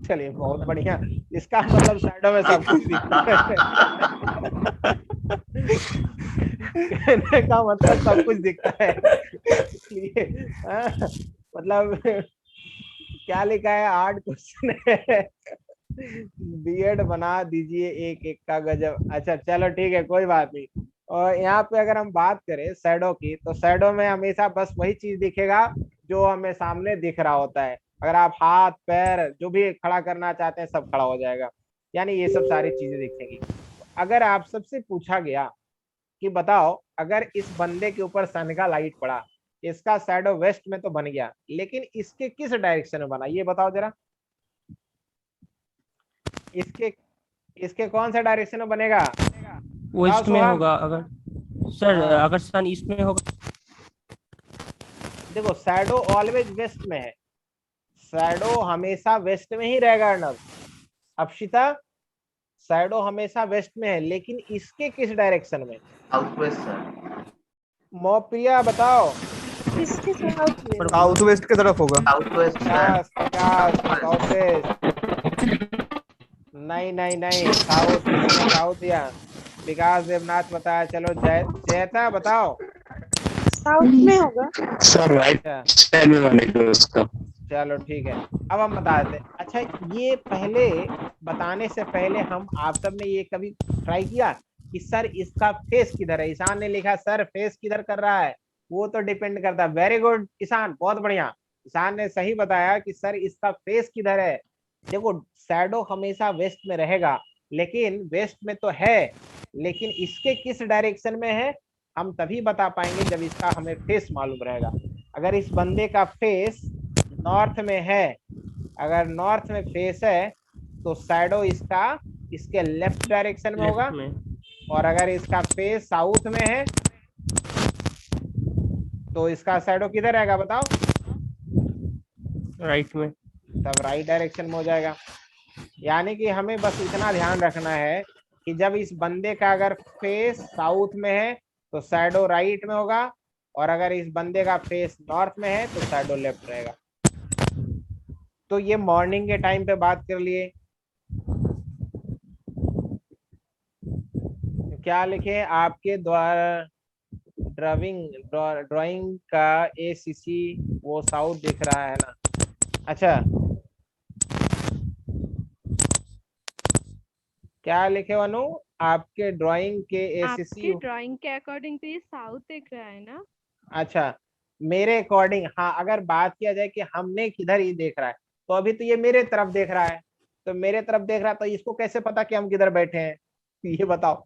[SPEAKER 1] चलिए बहुत बढ़िया, इसका मतलब शैडो में सब कुछ दिखता है। कहने का मतलब सब कुछ दिखता है। इसलिए मतलब क्या लिखा है, 8 क्वेश्चन है। बीएड बना दीजिए एक एक का गजब। अच्छा चलो ठीक है, कोई बात नहीं। और यहाँ पे अगर हम बात करें शैडो की, तो शैडो में हमेशा बस वही चीज दिखेगा जो हमें सामने दिख रहा होता है। अगर आप हाथ पैर जो भी खड़ा करना चाहते हैं सब खड़ा हो जाएगा, यानी ये सब सारी चीजें दिखेंगी। अगर आप सबसे पूछा गया कि बताओ, अगर इस बंदे के ऊपर सन का लाइट पड़ा, इसका शैडो वेस्ट में तो बन गया, लेकिन इसके किस डायरेक्शन में बना, ये बताओ जरा। इसके इसके कौन सा डायरेक्शन में बनेगा?
[SPEAKER 7] वो
[SPEAKER 1] बताओ
[SPEAKER 7] ईस्ट में
[SPEAKER 1] सोहम।
[SPEAKER 7] होगा अगर सर,
[SPEAKER 1] हाँ।
[SPEAKER 7] अगर सन ईस्ट में होगा।
[SPEAKER 1] देखो शैडो ऑलवेज वेस्ट में है, शैडो हमेशा वेस्ट में ही रहेगा अर्नब। अक्षिता, शैडो हमेशा वेस्ट में है, लेकिन इसके किस डायरेक्शन में?
[SPEAKER 3] South west sir.
[SPEAKER 1] मोप्रिया बताओ।
[SPEAKER 4] किसके साथ में?
[SPEAKER 5] साउथ वेस्ट की तरफ होगा।
[SPEAKER 3] साउथ वेस्ट
[SPEAKER 1] प्रकाश, प्रकाश,
[SPEAKER 3] सर।
[SPEAKER 1] South west. नहीं नहीं नहीं, साउथ, किसी ने साउथ दिया। विकास देवनाथ बताया। चलो जयता बताओ।
[SPEAKER 4] साउथ में होगा।
[SPEAKER 8] सर राइट
[SPEAKER 1] अच्छा
[SPEAKER 8] साइड में बनेगा उसका।
[SPEAKER 1] चलो ठीक है, अब हम बता देते हैं। अच्छा, ये पहले बताने से पहले हम आप सब ने ये कभी ट्राई किया कि सर इसका फेस किधर है? ईशान ने लिखा सर फेस किधर कर रहा है, वो तो डिपेंड करता है। वेरी गुड ईशान, बहुत बढ़िया। ईशान ने सही बताया कि सर इसका फेस किधर है। देखो शैडो हमेशा वेस्ट में रहेगा, लेकिन वेस्ट में तो है, लेकिन इसके किस डायरेक्शन में है हम तभी बता पाएंगे जब इसका हमें फेस मालूम रहेगा। अगर इस बंदे का फेस नॉर्थ में है, अगर नॉर्थ में फेस है तो शैडो इसका इसके लेफ्ट डायरेक्शन में होगा।
[SPEAKER 7] लेफ्ट में।
[SPEAKER 1] और अगर इसका फेस साउथ में है तो इसका शैडो किधर रहेगा बताओ?
[SPEAKER 7] राइट में।
[SPEAKER 1] तब राइट डायरेक्शन में हो जाएगा। यानी कि हमें बस इतना ध्यान रखना है कि जब इस बंदे का अगर फेस साउथ में है तो शैडो राइट में होगा, और अगर इस बंदे का फेस नॉर्थ में है तो शैडो लेफ्ट रहेगा। तो ये मॉर्निंग के टाइम पे बात कर लिए। क्या लिखे आपके द्वारा ड्राइंग का एसीसी वो साउथ दिख रहा है ना? अच्छा, क्या लिखे अनु, आपके ड्राइंग के एसीसी?
[SPEAKER 9] आपकी ड्राइंग के अकॉर्डिंग तो ये साउथ दिख रहा है ना?
[SPEAKER 1] अच्छा, मेरे अकॉर्डिंग, हाँ अगर बात किया जाए कि हमने किधर ही देख रहा है, तो अभी तो ये मेरे तरफ देख रहा है, तो मेरे तरफ देख रहा है, तो इसको कैसे पता कि हम किधर बैठे हैं? ये बताओ।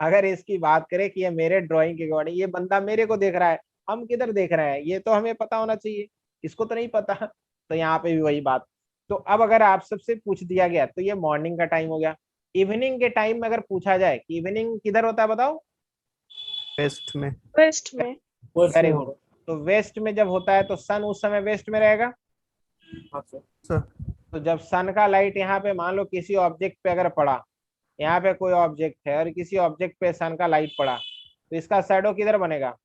[SPEAKER 1] अगर इसकी बात करें कि ये मेरे ड्राइंग के अकॉर्डिंग ये बंदा मेरे को देख रहा है, हम किधर देख रहे हैं, ये तो हमें पता होना चाहिए, इसको तो नहीं पता। तो यहाँ पे भी वही बात। तो अब अगर आप सबसे पूछ दिया गया तो ये मॉर्निंग का टाइम हो गया। इवनिंग के टाइम में अगर पूछा जाए कि इवनिंग किधर होता है बताओ?
[SPEAKER 5] वेस्ट में।
[SPEAKER 4] वेस्ट में।
[SPEAKER 1] Very good. तो वेस्ट में जब होता है तो सन उस समय वेस्ट में रहेगा।
[SPEAKER 5] सर।
[SPEAKER 1] तो जब सन का लाइट यहाँ पे मान लो किसी ऑब्जेक्ट पे अगर पड़ा, यहाँ पे कोई ऑब्जेक्ट है और किसी ऑब्जेक्ट पे सन का लाइट पड़ा, तो इसका शैडो किधर बनेगा?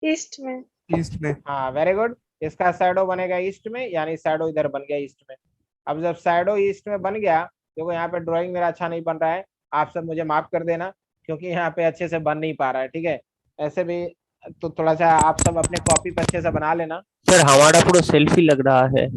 [SPEAKER 4] ईस्ट में।
[SPEAKER 5] ईस्ट में।
[SPEAKER 1] हाँ वेरी गुड, इसका शैडो बनेगा ईस्ट में, यानी शैडो इधर बन गया ईस्ट में। अब जब शैडो ईस्ट में बन गया, देखो यहाँ पे ड्राइंग मेरा अच्छा नहीं बन रहा है, आप सब मुझे माफ कर देना, क्योंकि यहाँ पे अच्छे से बन नहीं पा रहा है, ठीक है? ऐसे भी तो थोड़ा सा आप सब अपने कॉपी पे अच्छे से बना लेना।
[SPEAKER 7] सर हमारा पूरा सेल्फी लग रहा है।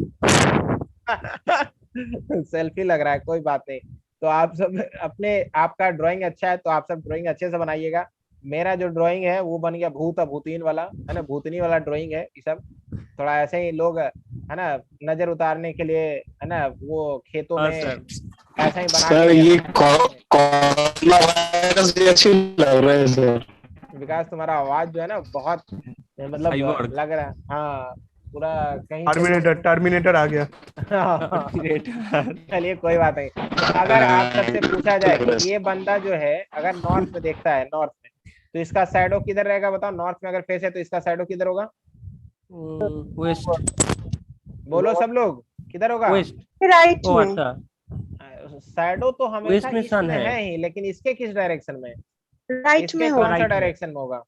[SPEAKER 1] सेल्फी लग रहा है, कोई बात नहीं। तो आप सब अपने, आपका ड्राइंग अच्छा है तो आप सब ड्राइंग अच्छे से बनाइएगा। मेरा जो ड्राइंग है वो बन गया भूत भूतिन वाला, है ना, भूतनी वाला ड्राइंग है ये सब। थोड़ा ऐसे ही लोग है ना नजर उतारने के लिए, है ना, वो खेतों
[SPEAKER 7] हाँ
[SPEAKER 1] में
[SPEAKER 7] सर।
[SPEAKER 1] ऐसा ही बना
[SPEAKER 8] सर
[SPEAKER 1] के
[SPEAKER 8] ये कोरोना वायरस जैसे लग रहा है सर।
[SPEAKER 1] विकास तुम्हारा आवाज जो है ना बहुत मतलब
[SPEAKER 7] Cyborg।
[SPEAKER 1] लग रहा है, हाँ पूरा कहीं से
[SPEAKER 5] टर्मिनेटर टर्मिनेटर आ गया।
[SPEAKER 1] चलिए कोई बात नहीं। अगर आप सबसे पूछा जाए कि ये बंदा जो है अगर नॉर्थ में देखता है, नॉर्थ में, तो इसका शैडो किधर रहेगा बताओ? नॉर्थ में अगर फेस है तो इसका शैडो किधर होगा?
[SPEAKER 7] वेस्ट।
[SPEAKER 1] बोलो सब लोग, किधर होगा?
[SPEAKER 7] वेस्ट।
[SPEAKER 4] राइट
[SPEAKER 7] ओ
[SPEAKER 4] में।
[SPEAKER 7] अच्छा,
[SPEAKER 1] शैडो तो हमेशा
[SPEAKER 7] वेस्ट में
[SPEAKER 1] ईस्ट
[SPEAKER 7] सन
[SPEAKER 1] में
[SPEAKER 7] है।
[SPEAKER 1] है ही, लेकिन इसके किस डायरेक्शन में?
[SPEAKER 4] राइट
[SPEAKER 1] इसके
[SPEAKER 4] में
[SPEAKER 1] कौन
[SPEAKER 4] होगा।
[SPEAKER 1] सा
[SPEAKER 7] right में।
[SPEAKER 1] डायरेक्शन में होगा?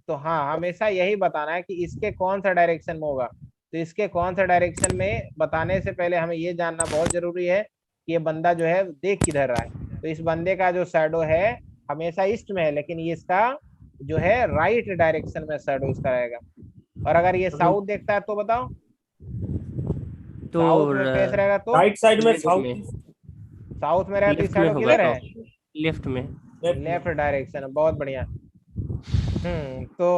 [SPEAKER 1] तो हाँ, हमेशा यही बताना है कि इसके कौन सा डायरेक्शन में होगा। तो इसके कौन सा डायरेक्शन में बताने से पहले हमें ये जानना बहुत जरूरी है कि ये बंदा जो है देख किधर रहा है। तो इस बंदे का जो शैडो है हमेशा ईस्ट में है, लेकिन ये इसका जो है राइट डायरेक्शन में शैडो इसका रहेगा। और अगर ये साउथ देखता है तो बताओ,
[SPEAKER 7] तो
[SPEAKER 1] साउथ में फेस रहेगा तो
[SPEAKER 2] राइट साइड में
[SPEAKER 7] लेफ्ट
[SPEAKER 2] साउथ
[SPEAKER 7] में,
[SPEAKER 1] साउथ में रहेगा तो
[SPEAKER 7] लेफ्ट में
[SPEAKER 1] शैडो
[SPEAKER 7] होगा
[SPEAKER 1] किधर
[SPEAKER 7] तो
[SPEAKER 1] है?
[SPEAKER 7] लेफ्ट में।
[SPEAKER 1] Left direction. बहुत बढ़िया। तो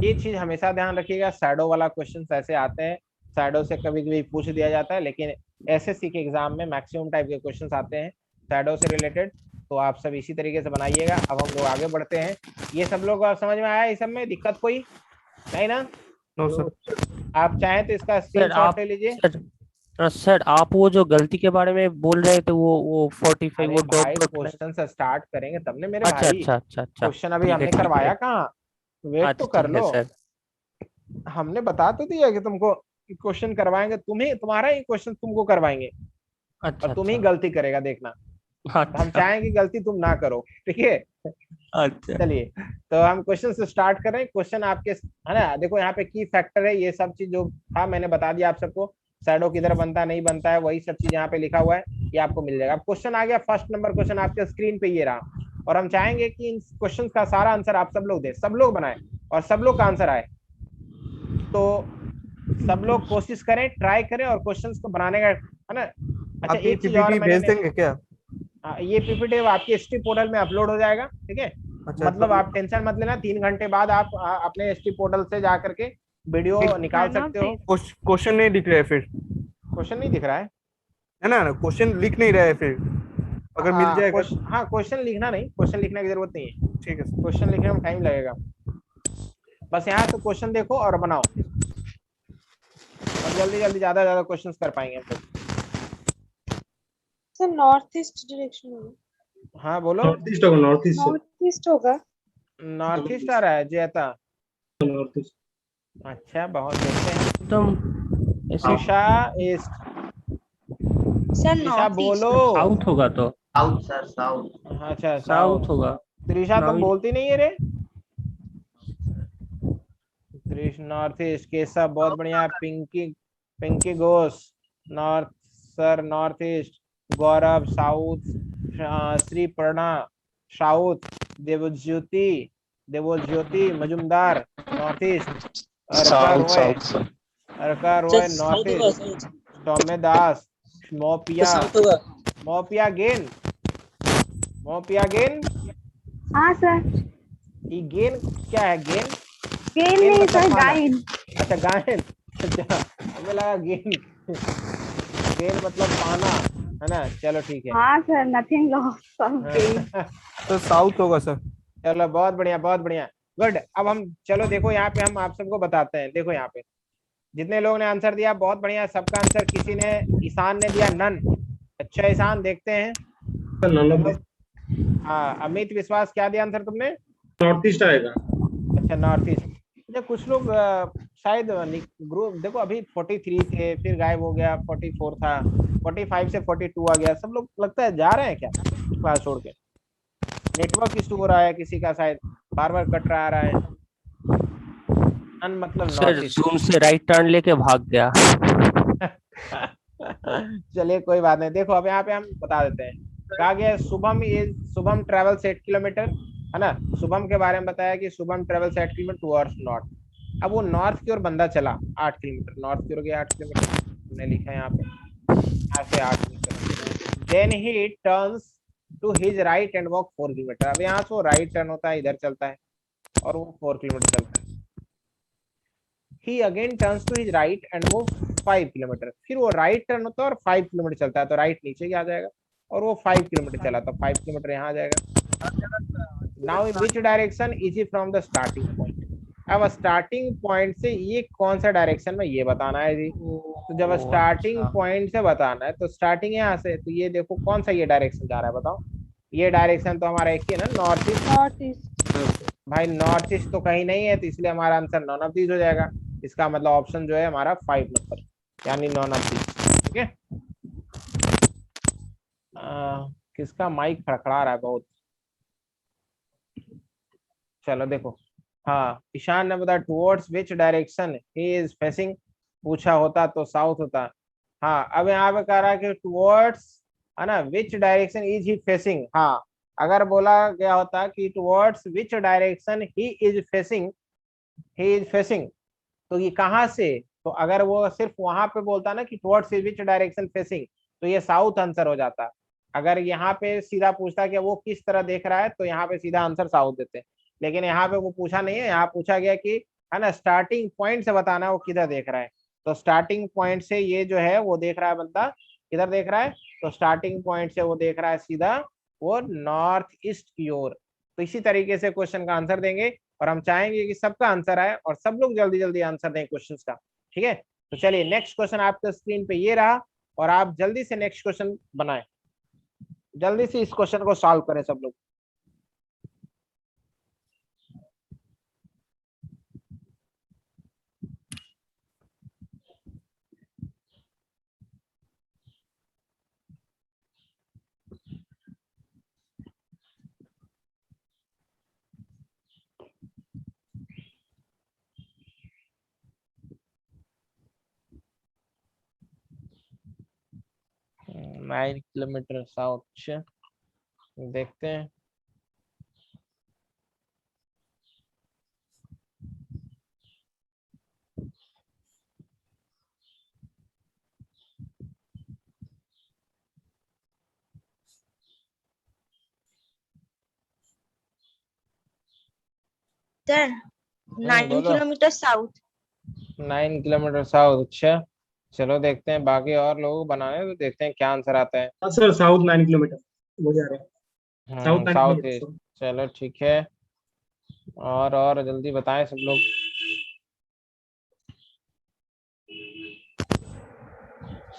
[SPEAKER 1] ये चीज हमेशा ध्यान रखिएगा, शैडो वाला क्वेश्चन ऐसे आते हैं, शैडो से कभी कभी पूछ दिया जाता है, लेकिन एसएससी के एग्जाम में मैक्सिमम टाइप के क्वेश्चंस आते हैं शैडो से रिलेटेड। तो आप सब इसी तरीके से बनाइएगा। अब हम लोग आगे बढ़ते हैं। ये सब लोग समझ में आया? इस सब में दिक्कत कोई नहीं ना?
[SPEAKER 5] No sir.
[SPEAKER 1] आप चाहें तो इसका
[SPEAKER 7] सर
[SPEAKER 1] स्क्रीनशॉट
[SPEAKER 7] आप
[SPEAKER 1] ले लीजिए।
[SPEAKER 7] सर आप वो जो गलती के बारे में बोल रहे थे, वो 45
[SPEAKER 1] अरे
[SPEAKER 7] वो
[SPEAKER 1] भाई,
[SPEAKER 7] डॉट
[SPEAKER 1] क्वेश्चन से स्टार्ट करेंगे तब ने मेरे
[SPEAKER 7] अच्छा
[SPEAKER 1] भाई।
[SPEAKER 7] अच्छा अच्छा अच्छा,
[SPEAKER 1] क्वेश्चन अभी
[SPEAKER 7] ठीक है
[SPEAKER 1] हमने
[SPEAKER 7] ठीक
[SPEAKER 1] करवाया
[SPEAKER 7] है।
[SPEAKER 1] कहाँ? वेट तो
[SPEAKER 7] अच्छा
[SPEAKER 1] कर
[SPEAKER 7] ठीक है
[SPEAKER 1] लो।
[SPEAKER 7] सर।
[SPEAKER 1] हमने बता तो दिया कि तुमको क्वेश्चन करवाएंगे, तुम्हें तुम्हारा ही क्वेश्चन तुमको करवाएंगे
[SPEAKER 7] अच्छा
[SPEAKER 1] और तुम ही
[SPEAKER 7] अच्छा
[SPEAKER 1] गलती करेगा, देखना। तो हम
[SPEAKER 7] अच्छा
[SPEAKER 1] चाहेंगे गलती तुम ना करो, ठीक है?
[SPEAKER 7] अच्छा।
[SPEAKER 1] चलिए, तो हम क्वेश्चन से स्टार्ट कर रहे हैं। क्वेश्चन आपके है ना, देखो यहाँ पे की फैक्टर है, ये सब चीज जो था मैंने बता दिया आप सबको। शैडो किधर बनता नहीं बनता है, वही सब चीज यहाँ पे लिखा हुआ है, ये आपको मिल जाएगा। अब क्वेश्चन आ गया, फर्स्ट नंबर क्वेश्चन आपके स्क्रीन पे ये रहा, और हम चाहेंगे कि इन क्वेश्चन का सारा आंसर आप सब लोग दें, सब लोग बनाए और सब लोग का आंसर आए। तो सब लोग कोशिश करें, ट्राई करें और क्वेश्चंस को बनाने का, है ना? अच्छा,
[SPEAKER 5] आप ये
[SPEAKER 1] एक चीज और
[SPEAKER 5] पीपीटी भेज
[SPEAKER 1] मैंने,
[SPEAKER 5] देंगे क्या?
[SPEAKER 1] ये पीपीटी आपके एसटी पोर्टल में अपलोड हो जाएगा, ठीक है?
[SPEAKER 5] अच्छा
[SPEAKER 1] मतलब आप टेंशन मत लेना, 3 घंटे बाद आप अपने एसटी पोर्टल से जा करके वीडियो निकाल सकते हो।
[SPEAKER 5] क्वेश्चन नहीं दिख रहा है फिर,
[SPEAKER 1] क्वेश्चन नहीं दिख रहा है
[SPEAKER 5] ना? क्वेश्चन लिख नहीं रहा है फिर, अगर मिल जाएगा।
[SPEAKER 1] हाँ, क्वेश्चन लिखना नहीं, क्वेश्चन लिखने की जरूरत नहीं है।
[SPEAKER 5] ठीक है।
[SPEAKER 1] क्वेश्चन लिखने में टाइम लगेगा, बस यहाँ तो क्वेश्चन देखो और बनाओ, और जल्दी जल्दी ज्यादा क्वेश्चंस कर पाएंगे हम लोग।
[SPEAKER 10] सर नॉर्थ ईस्ट डायरेक्शन होगा।
[SPEAKER 1] हाँ बोलो।
[SPEAKER 6] नॉर्थ ईस्ट होगा, नॉर्थ ईस्ट
[SPEAKER 10] नॉर्थ ईस्ट होगा।
[SPEAKER 1] नॉर्थ ईस्ट आ रहा है जयता?
[SPEAKER 6] North east.
[SPEAKER 1] अच्छा, बहुत देखते हैं।
[SPEAKER 7] तुम
[SPEAKER 1] Isha east.
[SPEAKER 10] Sir
[SPEAKER 1] Isha
[SPEAKER 10] north
[SPEAKER 1] बोलो।
[SPEAKER 7] साउथ होगा तो
[SPEAKER 3] साउथ सर, साउथ।
[SPEAKER 1] अच्छा,
[SPEAKER 7] साउथ होगा।
[SPEAKER 1] त्रिशा तुम
[SPEAKER 7] नॉर्थ-
[SPEAKER 1] बोलती नहीं है रे। त्रिश नॉर्थ ईस्ट। केशव बहुत बढ़िया। Pinky, Pinky Ghosh north, sir north east. Gaurav south. Shri Prana south. Devjyoti, Devjyoti Majumdar north east. Arka Roy north east. Saumya Das. Mopia, Mopia Gain, Mopia Gain.
[SPEAKER 4] हाँ सर।
[SPEAKER 1] ये गेन क्या है? गेन,
[SPEAKER 4] गेन
[SPEAKER 1] गेन
[SPEAKER 4] नहीं
[SPEAKER 1] मतलब
[SPEAKER 4] सर,
[SPEAKER 1] पाना।
[SPEAKER 4] गाइड।
[SPEAKER 1] अच्छा, गायन। अच्छा, हमें लगा गेन, गेन मतलब पाना, है ना? चलो ठीक है।
[SPEAKER 4] हाँ sir, nothing loss of gain.
[SPEAKER 5] तो साउथ होगा सर।
[SPEAKER 1] चलो बहुत बढ़िया, बहुत बढ़िया, गुड। अब हम चलो देखो यहाँ पे हम आप सबको बताते हैं। देखो यहाँ पे जितने लोगों ने आंसर दिया बहुत बढ़िया, सबका आंसर। किसी ने, ईशान ने दिया नन। अच्छा ईशान, देखते हैं। हाँ, अमित विश्वास क्या दिया आंसर तुमने?
[SPEAKER 6] नॉर्थ ईस्ट आएगा।
[SPEAKER 1] अच्छा, नॉर्थ ईस्ट। अच्छा, कुछ लोग शायद ग्रुप देखो अभी 43 थे, फिर गायब हो गया, 44 था, 45 से 42 आ गया। सब लोग लगता है जा रहे हैं क्या क्लास छोड़ के? नेटवर्क इशू हो रहा है किसी का, शायद बार बार कट रहा है। मतलब
[SPEAKER 7] सर
[SPEAKER 1] नॉर्थ ईस्ट।
[SPEAKER 7] जूम से राइट टर्न लेके भाग गया।
[SPEAKER 1] चलिए कोई बात नहीं। देखो अब यहाँ पे हम बता देते हैं। कहा गया Shubham is, Shubham travels 8 kilometre, है ना? शुभम के बारे में बताया कि Shubham travels 8 kilometre towards north. अब वो नॉर्थ की ओर बंदा चला 8 किलोमीटर, नॉर्थ की ओर गया 8 किलोमीटर, हमने लिखा है यहाँ पे, यहाँ से 8 kilometre. Then he turns to his right and walk 4 kilometre. अब यहाँ से वो राइट टर्न होता है, इधर चलता है और वो 4 किलोमीटर चलता है। He again turns to his right and moves 5 kilometre. फिर वो राइट टर्न होता है और 5 किलोमीटर चलता है, तो राइट नीचे ही आ जाएगा, और वो 5 किलोमीटर चला तो 5 किलोमीटर यहाँ आ जाएगा। Now in which direction is he from the starting point? अब स्टार्टिंग पॉइंट से ये कौन सा डायरेक्शन में, ये बताना है जी। तो जब स्टार्टिंग
[SPEAKER 7] अच्छा।
[SPEAKER 1] पॉइंट से बताना है तो स्टार्टिंग यहाँ से, तो ये देखो कौन सा ये डायरेक्शन जा रहा है बताओ। ये डायरेक्शन तो हमारा एक ही है ना, नॉर्थ ईस्ट।
[SPEAKER 10] North east.
[SPEAKER 1] भाई नॉर्थ ईस्ट तो कहीं नहीं है, तो इसलिए हमारा आंसर नॉन ऑफ दीज हो जाएगा। इसका मतलब ऑप्शन जो है हमारा 5 नंबर, यानी नॉन ऑफ दीज। ठीक है। किसका माइक खड़खड़ा रहा है बहुत। चलो देखो, हाँ ईशान ने बताया towards which direction he is facing, पूछा होता तो साउथ होता। हाँ अब यहाँ पे कह रहा है कि टुवर्ड्स, है ना, विच डायरेक्शन इज ही फेसिंग। हाँ अगर बोला गया होता कि towards which direction he is facing, he is facing, तो ये कहाँ से, तो अगर वो सिर्फ वहां पे बोलता ना कि टुवर्ड्स विच डायरेक्शन फेसिंग, तो ये साउथ आंसर हो जाता। अगर यहाँ पे सीधा पूछता कि वो किस तरह देख रहा है, तो यहाँ पे सीधा आंसर साउथ देते। लेकिन यहाँ पे वो पूछा नहीं है, यहाँ पूछा गया कि, है ना, स्टार्टिंग पॉइंट से बताना है वो किधर देख रहा है। तो स्टार्टिंग पॉइंट से ये जो है वो देख रहा है बंदा, किधर देख रहा है, तो स्टार्टिंग पॉइंट से वो देख रहा है सीधा वो नॉर्थ ईस्ट की ओर। तो इसी तरीके से क्वेश्चन का आंसर देंगे, और हम चाहेंगे कि सबका आंसर आए और सब लोग जल्दी जल्दी आंसर दें क्वेश्चन का। ठीक है, तो चलिए नेक्स्ट क्वेश्चन आपके स्क्रीन पे ये रहा, और आप जल्दी से नेक्स्ट क्वेश्चन बनाएं, जल्दी से इस क्वेश्चन को सॉल्व करें सब लोग। नाइन किलोमीटर साउथ, देखते हैं।
[SPEAKER 10] सर 9
[SPEAKER 1] बोलो।
[SPEAKER 10] Kilometre south.
[SPEAKER 1] 9 किलोमीटर साउथ, अच्छा चलो देखते हैं, बाकी और लोग बनाने तो देखते हैं क्या आंसर आता है।
[SPEAKER 6] हाँ सर, साउथ 9 किलोमीटर वो जा रहा है। South 9
[SPEAKER 1] south east,
[SPEAKER 6] kilometre.
[SPEAKER 1] चलो ठीक है। और जल्दी बताएं सब लोग।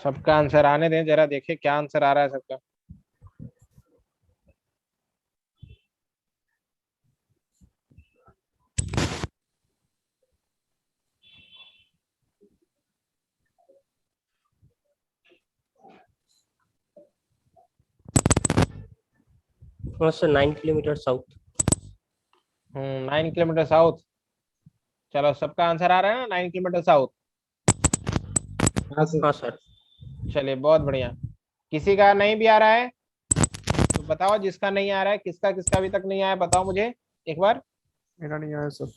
[SPEAKER 1] सबका आंसर आने दें, जरा देखें क्या आंसर आ रहा है सबका।
[SPEAKER 7] Sir 9 kilometre south.
[SPEAKER 1] 9 kilometre south, चलो सबका आंसर आ रहा है ना 9 किलोमीटर साउथ।
[SPEAKER 6] हाँ सर।
[SPEAKER 7] हाँ सर।
[SPEAKER 1] चलिए बहुत बढ़िया। किसी का नहीं भी आ रहा है तो बताओ, जिसका नहीं आ रहा है, किसका किसका अभी तक नहीं आया बताओ मुझे एक बार।
[SPEAKER 5] मेरा नहीं आया सर।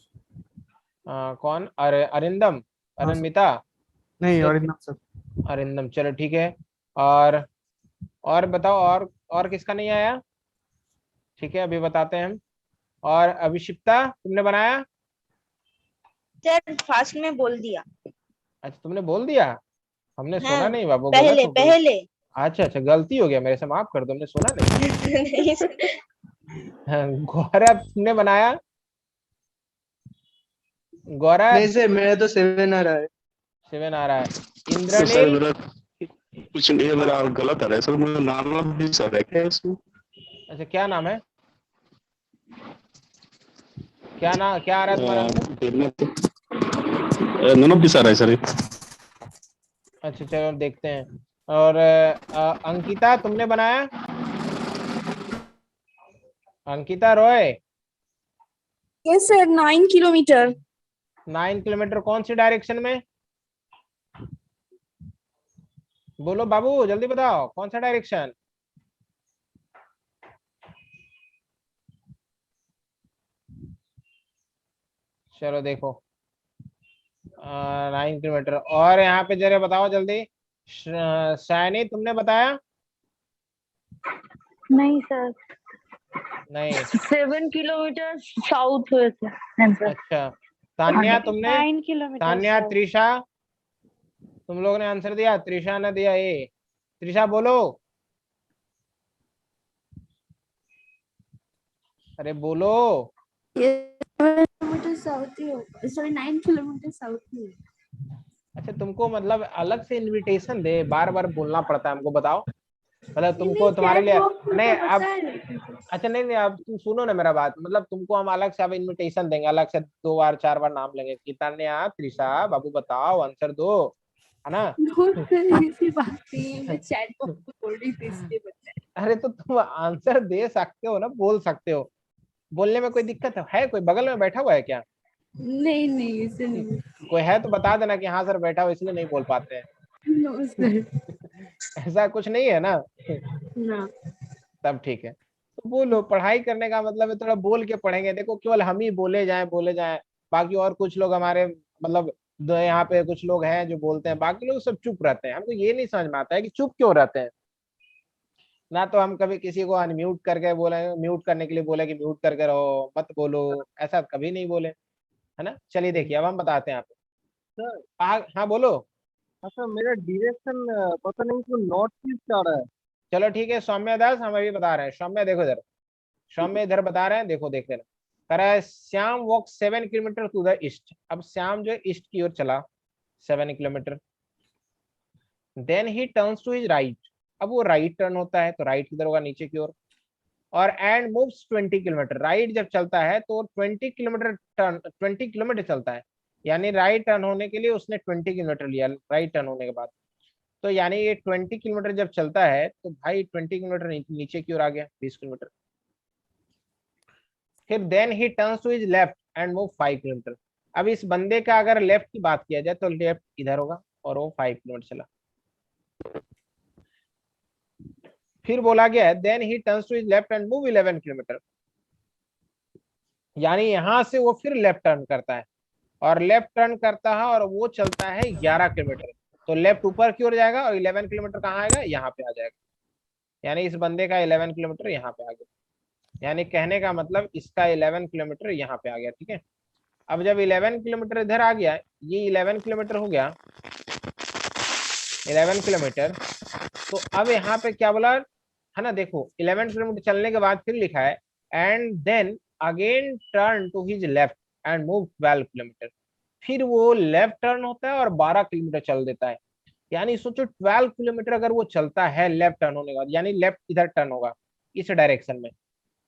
[SPEAKER 1] कौन, अरे अरिंदम,
[SPEAKER 5] हाँ सर।
[SPEAKER 1] अरनमिता,
[SPEAKER 5] नहीं अरिंदम सर।
[SPEAKER 1] अरिंदम, चलो ठीक है। और बताओ, और किसका नहीं आया। ठीक है अभी बताते हैं हम। और अभिषिप्ता तुमने बनाया।
[SPEAKER 10] सर फास्ट में बोल दिया।
[SPEAKER 1] अच्छा तुमने बोल दिया, हमने सुना
[SPEAKER 10] हाँ,
[SPEAKER 1] नहीं बाबू, गलत
[SPEAKER 10] पहले
[SPEAKER 1] हो गई।
[SPEAKER 10] पहले।
[SPEAKER 1] अच्छा अच्छा गलती हो गया मेरे से, माफ कर दो, हमने सुना नहीं।
[SPEAKER 10] नहीं सर।
[SPEAKER 1] गौरव तुमने बनाया। गौरव
[SPEAKER 5] नहीं सर, मेरा तो 7 आ रहा है।
[SPEAKER 1] 7 आ रहा है।
[SPEAKER 8] सर
[SPEAKER 1] इंद्रनील,
[SPEAKER 8] मेरा कुछ नहीं है, मेरा गलत आ रहा है सर, मेरा नाम भी सर है इसमें।
[SPEAKER 1] अच्छा क्या नाम है, क्या आ रहा है तुम्हारा आंसर।
[SPEAKER 8] नन ऑफ दिस आ रहा है सर।
[SPEAKER 1] अच्छा चलो देखते हैं। और अंकिता तुमने बनाया। Ankita Roy.
[SPEAKER 10] Yes sir 9 kilometre.
[SPEAKER 1] 9 kilometre कौन सी डायरेक्शन में, बोलो बाबू जल्दी बताओ कौन सा डायरेक्शन। चलो देखो 9 किलोमीटर। और यहाँ पे जरा बताओ जल्दी। शाइनी तुमने बताया।
[SPEAKER 4] नहीं सर,
[SPEAKER 1] नहीं,
[SPEAKER 4] 7 किलोमीटर साउथ हुए थे आंसर।
[SPEAKER 1] अच्छा तान्या तुमने।
[SPEAKER 10] 9 किलोमीटर
[SPEAKER 1] तान्या, त्रिशा, तुम लोगों ने आंसर दिया, त्रिशा ने दिया ए। त्रिशा बोलो, अरे बोलो।
[SPEAKER 10] साउथ ही होगा, सॉरी 9 किलोमीटर साउथ ही।
[SPEAKER 1] अच्छा तुमको मतलब अलग से इनविटेशन दे, बार बार बोलना पड़ता है हमको, बताओ मतलब तुमको तुम्हारे लिए नहीं अब अच्छा नहीं नहीं अब तुम सुनो ना मेरा बात, मतलब तुमको हम अलग से अब इनविटेशन देंगे, अलग से 2 बार 4 बार नाम लेंगे, कितन्या त्रिशा बाबू बताओ आंसर दो, है ना।
[SPEAKER 10] ऐसी बात नहीं है, मैं चैट बॉक्स को बोल रही थी इसलिए बताया।
[SPEAKER 1] अरे तो तुम आंसर दे सकते हो ना, बोल सकते हो, बोलने में कोई दिक्कत है? कोई बगल में बैठा हुआ है क्या?
[SPEAKER 10] नहीं नहीं ऐसे नहीं।
[SPEAKER 1] कोई है तो बता देना कि हाँ सर बैठा हुआ इसलिए नहीं बोल पाते हैं।
[SPEAKER 10] No sir.
[SPEAKER 1] ऐसा कुछ नहीं है ना।
[SPEAKER 10] ना।
[SPEAKER 1] तब ठीक है, तो बोलो, पढ़ाई करने का मतलब है थोड़ा बोल के पढ़ेंगे। देखो केवल हम ही बोले जाएं, बाकी और कुछ लोग हमारे मतलब यहाँ पे कुछ लोग हैं जो बोलते हैं, बाकी लोग सब चुप रहते हैं। हमको ये नहीं समझ में आता है कि चुप क्यों रहते हैं। ना तो हम कभी किसी को अनम्यूट करके बोले, म्यूट करने के लिए बोले कि म्यूट करके रहो मत बोलो, ऐसा कभी नहीं बोले, है ना। चलिए देखिए अब हम बताते हैं आपको।
[SPEAKER 5] सर
[SPEAKER 1] हाँ बोलो।
[SPEAKER 5] अच्छा मेरा डायरेक्शन पता नहीं क्यों नॉर्थ ईस्ट आ रहा है।
[SPEAKER 1] चलो ठीक है सौम्य दास हम अभी बता रहे हैं। सौम्य देखो इधर, सौम्य इधर बता रहे हैं, देखो देख लेना। कह रहा है Shyam walk 7 kilometre to the east. अब श्याम जो है ईस्ट की ओर चला 7 kilometre. Then he turns to his right. अब वो राइट टर्न होता है तो राइट किधर होगा, नीचे की ओर। और एंड मूव्स 20 किलोमीटर। राइट जब चलता है तो 20 किलोमीटर टर्न 20 किलोमीटर चलता है, यानी राइट टर्न होने के लिए उसने 20 किलोमीटर लिया राइट टर्न होने के बाद। तो यानी ये 20 किलोमीटर जब चलता है तो भाई 20 किलोमीटर नीचे की ओर आ गया 20 किलोमीटर। फिर then he turns to his left and move 5 kilometre. अब इस बंदे का अगर लेफ्ट की बात किया जाए तो लेफ्ट इधर होगा और वो 5 किलोमीटर चला। फिर बोला गया है then he turns to his left and move 11 kilometre, यानी यहां से वो फिर लेफ्ट टर्न करता है और लेफ्ट टर्न करता है और वो चलता है 11 किलोमीटर। तो लेफ्ट ऊपर की ओर जाएगा और 11 किलोमीटर कहाँ आएगा, यहाँ पे आ जाएगा। यानी इस बंदे का 11 किलोमीटर यहाँ पे आ गया, यानी कहने का मतलब इसका 11 किलोमीटर यहाँ पे आ गया। ठीक है, अब जब 11 किलोमीटर इधर आ गया, ये 11 किलोमीटर हो गया 11 किलोमीटर। तो अब यहाँ पे क्या बोला है ना, देखो 11 किलोमीटर चलने के बाद फिर लिखा है and then again turn to his left and move 12 kilometre. फिर वो लेफ्ट टर्न होता है और 12 किलोमीटर चल देता है। यानी सोचो 12 किलोमीटर अगर वो चलता है लेफ्ट टर्न होने के बाद, यानी लेफ्ट इधर टर्न होगा इस डायरेक्शन में।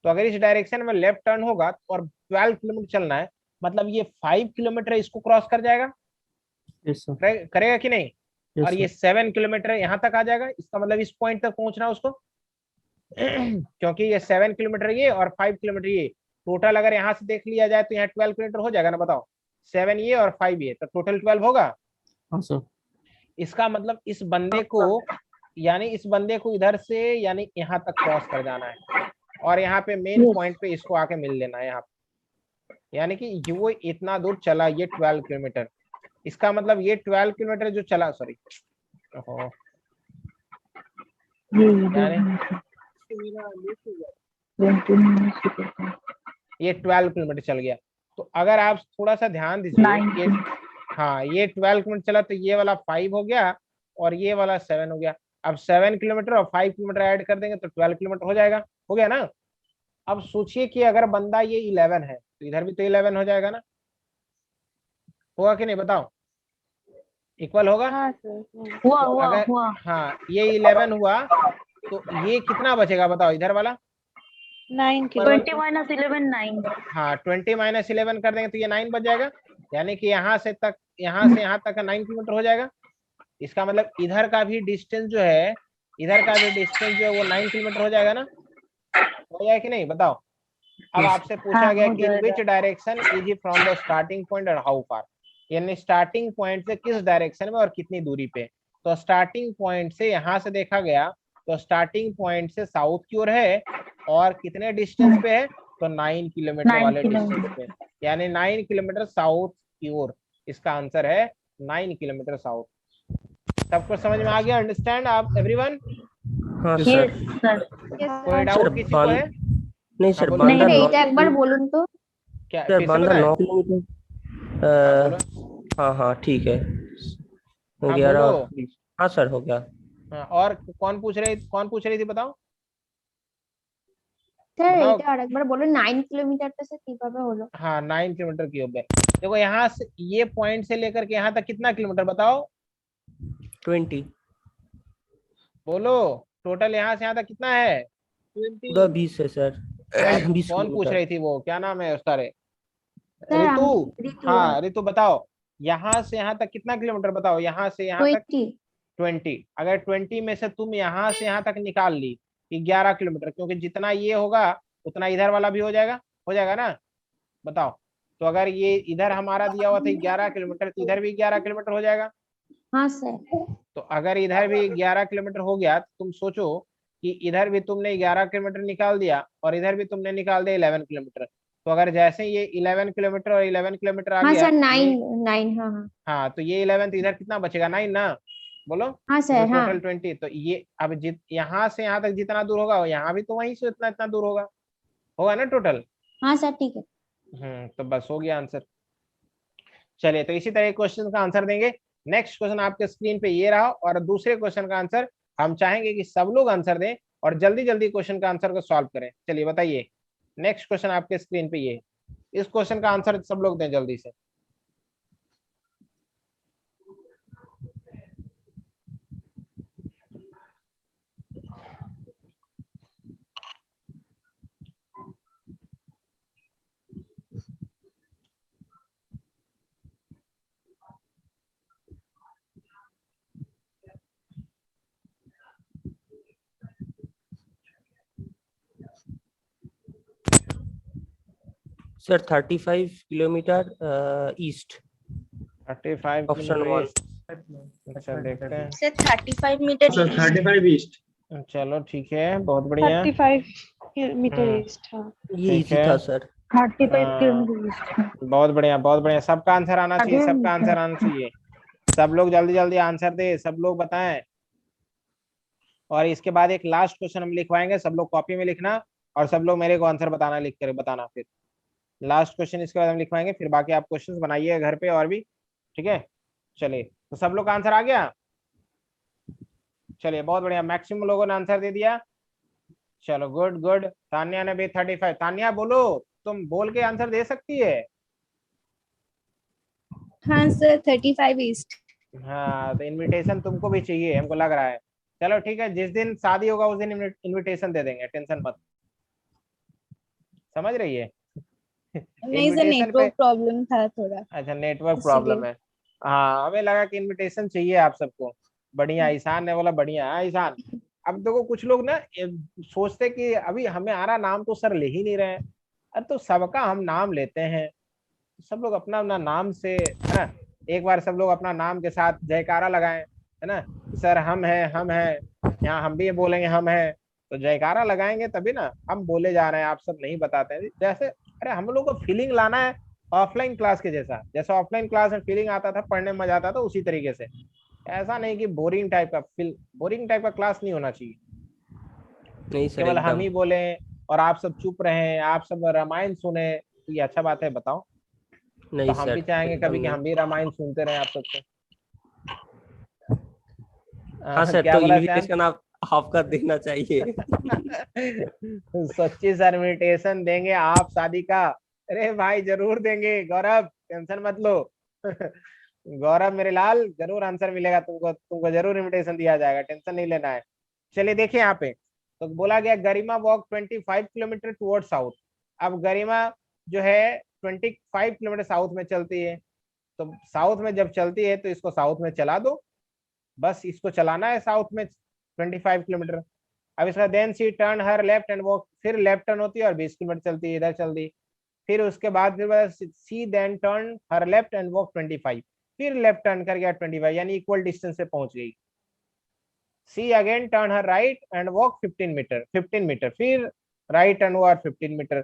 [SPEAKER 1] तो अगर इस डायरेक्शन में लेफ्ट टर्न होगा और 12 किलोमीटर चलना है, मतलब ये 5 किलोमीटर इसको क्रॉस कर जाएगा, करेगा कि नहीं। और ये 7 किलोमीटर यहाँ तक आ जाएगा, इसका मतलब इस पॉइंट तक पहुंचना है उसको। क्योंकि ये 7 किलोमीटर ये और 5 किलोमीटर ये, टोटल अगर यहाँ से देख लिया जाए तो यहाँ 12 किलोमीटर हो जाएगा ना, बताओ 7 ये और 5 ये, तो टोटल 12 होगा।
[SPEAKER 5] हाँ सर।
[SPEAKER 1] इसका मतलब इस बंदे को, यानी इस बंदे को इधर से यानी यहाँ तक क्रॉस कर जाना है और यहाँ पे मेन पॉइंट पे इसको आके मिल लेना है यहाँ पे। यानी कि वो इतना दूर चला ये 12 किलोमीटर, इसका मतलब ये 12 किलोमीटर जो चला, सॉरी ये 12 किलोमीटर चल गया। तो अगर आप थोड़ा सा ध्यान दीजिए, ये हाँ ये 12 किलोमीटर चला तो ये वाला 5 हो गया और ये वाला 7 हो गया। अब 7 किलोमीटर और 5 किलोमीटर ऐड कर देंगे तो 12 किलोमीटर हो जाएगा, हो गया ना। अब सोचिए कि अगर बंदा ये 11 है तो इधर भी तो 11 हो जाएगा ना, होगा कि नहीं बताओ, इक्वल होगा।
[SPEAKER 10] हाँ सर।
[SPEAKER 4] हुआ
[SPEAKER 1] तो
[SPEAKER 4] हुआ
[SPEAKER 1] अगर
[SPEAKER 4] हुआ।
[SPEAKER 1] हाँ ये 11 हुआ तो ये कितना बचेगा बताओ, इधर वाला
[SPEAKER 10] 9
[SPEAKER 4] 20
[SPEAKER 10] किलोमीटर।
[SPEAKER 4] - 11 9।
[SPEAKER 1] हाँ 20 - 11 कर देंगे तो ये 9 बच जाएगा, यानी कि यहाँ से यहाँ तक का 9 किलोमीटर हो जाएगा। इसका मतलब इधर का भी डिस्टेंस जो है, इधर का भी डिस्टेंस जो है वो 9 किलोमीटर हो जाएगा ना, हो जाएगा कि नहीं बताओ। अब आपसे पूछा गया कि in which direction is it from the starting point और हाउ फार, यानी स्टार्टिंग पॉइंट से किस डायरेक्शन में और कितनी दूरी पे। तो स्टार्टिंग पॉइंट से यहाँ से देखा गया तो स्टार्टिंग पॉइंट से साउथ की ओर है और कितने डिस्टेंस पे है, तो 9 किलोमीटर वाले डिस्टेंस पे, यानी 9 किलोमीटर साउथ की ओर। इसका आंसर है 9 किलोमीटर साउथ। सबको समझ में आ गया, अंडरस्टैंड आप एवरीवन?
[SPEAKER 7] हाँ सर।
[SPEAKER 1] कोई डाउट किसी को है?
[SPEAKER 7] नहीं सर,
[SPEAKER 1] बोलो।
[SPEAKER 7] बांदा
[SPEAKER 10] नहीं
[SPEAKER 7] 9
[SPEAKER 10] एक बार बोलूं तो
[SPEAKER 1] क्या
[SPEAKER 7] सर,
[SPEAKER 1] फिर से
[SPEAKER 7] बांदा
[SPEAKER 1] बताएं?
[SPEAKER 7] 9 किलोमीटर। हाँ हाँ ठीक है, हो
[SPEAKER 1] हाँ
[SPEAKER 7] गया।
[SPEAKER 1] बोलो।
[SPEAKER 7] हाँ सर हो गया।
[SPEAKER 1] हाँ, और कौन पूछ रही थी बताओ।
[SPEAKER 10] স্যার
[SPEAKER 1] बताओ।
[SPEAKER 10] এটা আরেকবার বলো 9 কিলোমিটারটা স্যার কিভাবে হলো?
[SPEAKER 1] हाँ 9 किलोमीटर क्यूब है। देखो यहाँ से ये पॉइंट से लेकर के यहाँ तक कितना किलोमीटर बताओ,
[SPEAKER 7] 20
[SPEAKER 1] बोलो। टोटल यहाँ से यहाँ तक कितना है?
[SPEAKER 5] 20
[SPEAKER 7] पूरा 20 है सर। 20
[SPEAKER 1] कौन पूछ
[SPEAKER 7] किलोमीटर।
[SPEAKER 1] रही थी, वो क्या नाम है उसका रे?
[SPEAKER 10] सर
[SPEAKER 1] ऋतु।
[SPEAKER 10] ऋतु
[SPEAKER 1] हाँ ऋतु बताओ, यहाँ से यहाँ तक कितना किलोमीटर बताओ, यहाँ से यहाँ तक
[SPEAKER 10] 20
[SPEAKER 1] 20। अगर 20 में से तुम यहाँ से यहाँ तक निकाल ली कि 11 किलोमीटर, क्योंकि जितना ये होगा उतना इधर वाला भी हो जाएगा ना, बताओ। तो अगर ये इधर हमारा दिया हुआ था 11 किलोमीटर, तो इधर भी 11 किलोमीटर हो जाएगा।
[SPEAKER 10] हाँ सर।
[SPEAKER 1] तो अगर इधर भी 11 किलोमीटर हो गया, तो तुम सोचो कि इधर भी तुमने 11 किलोमीटर निकाल दिया और इधर भी तुमने निकाल दिया 11 किलोमीटर। तो अगर जैसे ये 11 किलोमीटर और 11 किलोमीटर आ
[SPEAKER 10] हाँ
[SPEAKER 1] गया,
[SPEAKER 10] सर 9 हाँ हाँ
[SPEAKER 1] हाँ तो ये 11, तो इधर कितना बचेगा? 9 ना, बोलो।
[SPEAKER 10] हाँ सर हाँ
[SPEAKER 1] टोटल 20। तो ये अब यहाँ से यहाँ तक जितना दूर होगा, यहाँ भी तो वहीं से इतना इतना दूर होगा ना टोटल।
[SPEAKER 10] हाँ सर ठीक है।
[SPEAKER 1] तो बस हो गया आंसर। चलिए, तो इसी तरह क्वेश्चन का आंसर देंगे। नेक्स्ट क्वेश्चन आपके स्क्रीन पे ये रहा, और दूसरे क्वेश्चन का आंसर हम चाहेंगे कि सब लोग आंसर दें और जल्दी जल्दी क्वेश्चन का आंसर को सॉल्व करें। चलिए बताइए, नेक्स्ट क्वेश्चन आपके स्क्रीन पे ये, इस क्वेश्चन का आंसर सब लोग दें जल्दी से।
[SPEAKER 7] Sir 35 kilometre east.
[SPEAKER 1] 35
[SPEAKER 7] option
[SPEAKER 1] kilometre
[SPEAKER 7] 1।
[SPEAKER 1] अच्छा देखते हैं।
[SPEAKER 4] Sir 35 metre
[SPEAKER 6] sir 35 east.
[SPEAKER 1] चलो ठीक है, बहुत बढ़िया।
[SPEAKER 9] 35 किलोमीटर
[SPEAKER 1] हम्म,
[SPEAKER 9] ईस्ट। हाँ
[SPEAKER 7] ये
[SPEAKER 1] ठीक
[SPEAKER 7] इजी
[SPEAKER 1] है।
[SPEAKER 7] था सर।
[SPEAKER 4] 35
[SPEAKER 1] हाँ,
[SPEAKER 4] किलोमीटर।
[SPEAKER 1] बहुत बढ़िया बहुत बढ़िया। सबका आंसर आना चाहिए, सबका आंसर आना चाहिए। सब लोग जल्दी जल्दी आंसर दे, सब लोग बताएं। और इसके बाद एक लास्ट क्वेश्चन हम लिखवाएंगे, सब लोग कॉपी में लिखना, और सब लोग मेरे को आंसर बताना, लिख कर बताना। फिर लास्ट क्वेश्चन इसके बाद हम लिखवाएंगे, फिर बाकी आप क्वेश्चंस बनाइए घर पे और भी, ठीक है। चलिए, तो सब लोग का आंसर आ गया। चलिए बहुत बढ़िया, मैक्सिमम लोगों ने आंसर दे दिया। चलो गुड गुड। तान्या ने भी 35। तान्या बोलो, तुम बोल के आंसर दे सकती है?
[SPEAKER 10] हाँ सर 35 ईस्ट।
[SPEAKER 1] हाँ, तो इनविटेशन तुमको भी चाहिए हमको लग रहा है। चलो ठीक है, जिस दिन शादी होगा उस दिन इनविटेशन दे देंगे, टेंशन मत। समझ रही है?
[SPEAKER 10] नहीं सर
[SPEAKER 1] Invitation
[SPEAKER 10] नेटवर्क
[SPEAKER 1] पे-
[SPEAKER 10] प्रॉब्लम था थोड़ा।
[SPEAKER 1] अच्छा, नेटवर्क
[SPEAKER 10] इसीलिए।
[SPEAKER 1] प्रॉब्लम है। हाँ, हमें लगा कि इनविटेशन चाहिए आप सबको। बढ़िया, ईशान ने बोला बढ़िया। हाँ ईशान, अब देखो कुछ लोग ना सोचते कि अभी हमें आ रहा नाम तो सर ले ही नहीं रहे हैं। अरे तो सबका हम नाम लेते हैं, सब लोग अपना अपना नाम से, है ना। एक बार सब लोग अपना नाम के साथ जयकारा लगाएं, है ना। सर हम हैं, यहाँ हम भी बोलेंगे हम हैं, तो जयकारा लगाएंगे तभी ना। हम बोले जा रहे हैं, आप सब नहीं बताते हैं जैसे। अरे हम लोग को फीलिंग लाना है ऑफलाइन क्लास के जैसा, जैसा ऑफलाइन क्लास में फीलिंग आता था, पढ़ने में मजा आता था, उसी तरीके से। ऐसा नहीं कि बोरिंग टाइप का क्लास नहीं होना चाहिए।
[SPEAKER 7] नहीं सर
[SPEAKER 1] केवल हम
[SPEAKER 7] एकदम।
[SPEAKER 1] ही बोले और आप सब चुप रहे, आप सब रामायण सुने, तो ये अच्छा बात है? बताओ।
[SPEAKER 7] नहीं
[SPEAKER 1] तो हम
[SPEAKER 7] सर
[SPEAKER 1] भी चाहेंगे
[SPEAKER 7] एकदम
[SPEAKER 1] कभी कि
[SPEAKER 7] नहीं।
[SPEAKER 1] हम भी रामायण सुनते रहे आप सबसे।
[SPEAKER 7] हाँ सर,
[SPEAKER 1] क्या
[SPEAKER 7] तो
[SPEAKER 1] बोला श्याम?
[SPEAKER 7] इनविटेशन आपका देना चाहिए।
[SPEAKER 1] सच्ची सर इनविटेशन देंगे आप शादी का? अरे भाई जरूर देंगे गौरव, टेंशन मत लो। गौरव मेरे लाल, जरूर आंसर मिलेगा तुमको, तुमको जरूर इनविटेशन दिया जाएगा, टेंशन नहीं लेना है। चलिए देखिए यहाँ पे, तो बोला गया गरिमा वॉक 25 किलोमीटर टुवर्ड साउथ। अब गरिमा जो है 25 किलोमीटर साउथ में चलती है, तो साउथ में जब चलती है तो इसको साउथ में चला दो, बस इसको चलाना है साउथ में 25 किलोमीटर। अब इसका then she turn her left and walk, फिर लेफ्ट टर्न होती है और 20 किलोमीटर चलती है, इधर चल दी। फिर उसके बाद फिर she then turn her left and walk 25, फिर लेफ्ट टर्न कर गया 25, यानी इक्वल डिस्टेंस से पहुंच गई। She again turn her right and walk 15 metre, फिर राइट एंड वॉक 15 मीटर।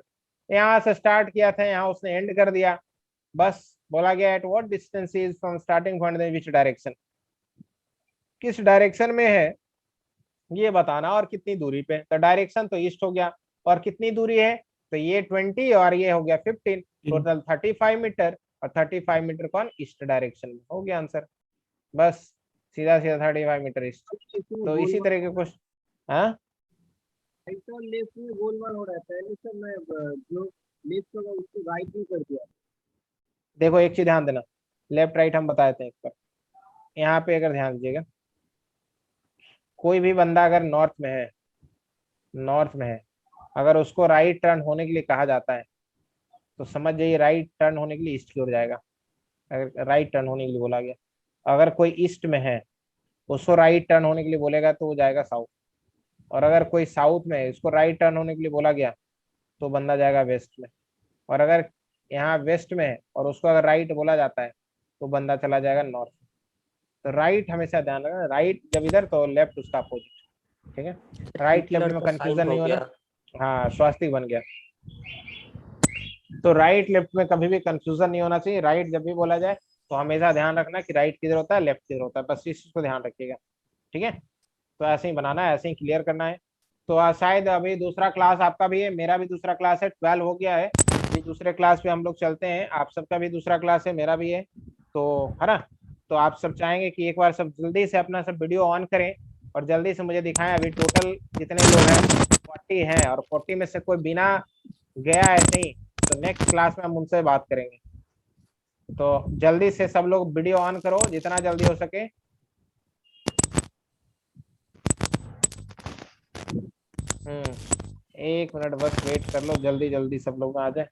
[SPEAKER 1] यहाँ से स्टार्ट किया था, यहाँ उसने एंड कर दिया। बस बोला गया at what distance is from starting point which direction, किस डायरेक्शन में है ये बताना, और कितनी दूरी पे। तो डायरेक्शन तो ईस्ट हो गया, और कितनी दूरी है, तो ये 20 और ये हो गया 15, टोटल 35 मीटर, और 35 मीटर कौन, ईस्ट डायरेक्शन में। हो गया आंसर, बस सीधा सीधा 35 मीटर ईस्ट। तो इसी तरह के क्वेश्चन। हाँ
[SPEAKER 5] राइट और लेफ्ट में गोलमाल हो रहा है। पहले सर मैं जो लेफ्ट होगा उसको राइट ही कर दिया।
[SPEAKER 1] देखो एक चीज ध्यान देना, लेफ्ट राइट हम बताए थे एक बार। यहाँ पे अगर ध्यान दीजिएगा, कोई भी बंदा अगर नॉर्थ में है, अगर उसको राइट टर्न होने के लिए कहा जाता है तो समझ जाइए राइट टर्न होने के लिए ईस्ट की ओर जाएगा, अगर राइट टर्न होने के लिए बोला गया। अगर कोई ईस्ट में है उसको राइट टर्न होने के लिए बोलेगा तो वो जाएगा साउथ, और अगर कोई साउथ में है उसको राइट टर्न होने के लिए बोला गया तो बंदा जाएगा वेस्ट में, और अगर यहाँ वेस्ट में है और उसको अगर राइट बोला जाता है तो बंदा चला जाएगा नॉर्थ। तो राइट हमेशा ध्यान रखना, राइट जब इधर तो लेफ्ट उसका अपोजिट, ठीक है। राइट लेफ्ट में कंफ्यूजन नहीं होना। हाँ स्वास्तिक बन गया। तो राइट लेफ्ट में कभी भी कंफ्यूजन नहीं होना चाहिए। राइट जब भी बोला जाए तो हमेशा ध्यान रखना कि राइट किधर होता है, लेफ्ट किधर होता है, बस इस चीज को ध्यान रखिएगा, ठीक है। तो ऐसे ही बनाना है, ऐसे ही क्लियर करना है। तो शायद अभी दूसरा क्लास आपका भी है, मेरा भी दूसरा क्लास है, 12 हो गया है, अभी दूसरे क्लास पे हम लोग चलते हैं। आप सबका भी दूसरा क्लास है, मेरा भी है, तो है ना। तो आप सब चाहेंगे कि एक बार सब जल्दी से अपना सब वीडियो ऑन करें और जल्दी से मुझे दिखाएं अभी टोटल कितने लोग हैं। 40 हैं, और 40 में से कोई बिना गया है नहीं तो नेक्स्ट क्लास में हम उनसे बात करेंगे। तो जल्दी से सब लोग वीडियो ऑन करो जितना जल्दी हो सके। एक मिनट बस वेट कर लो, जल्दी जल्दी सब लोग आ जाए।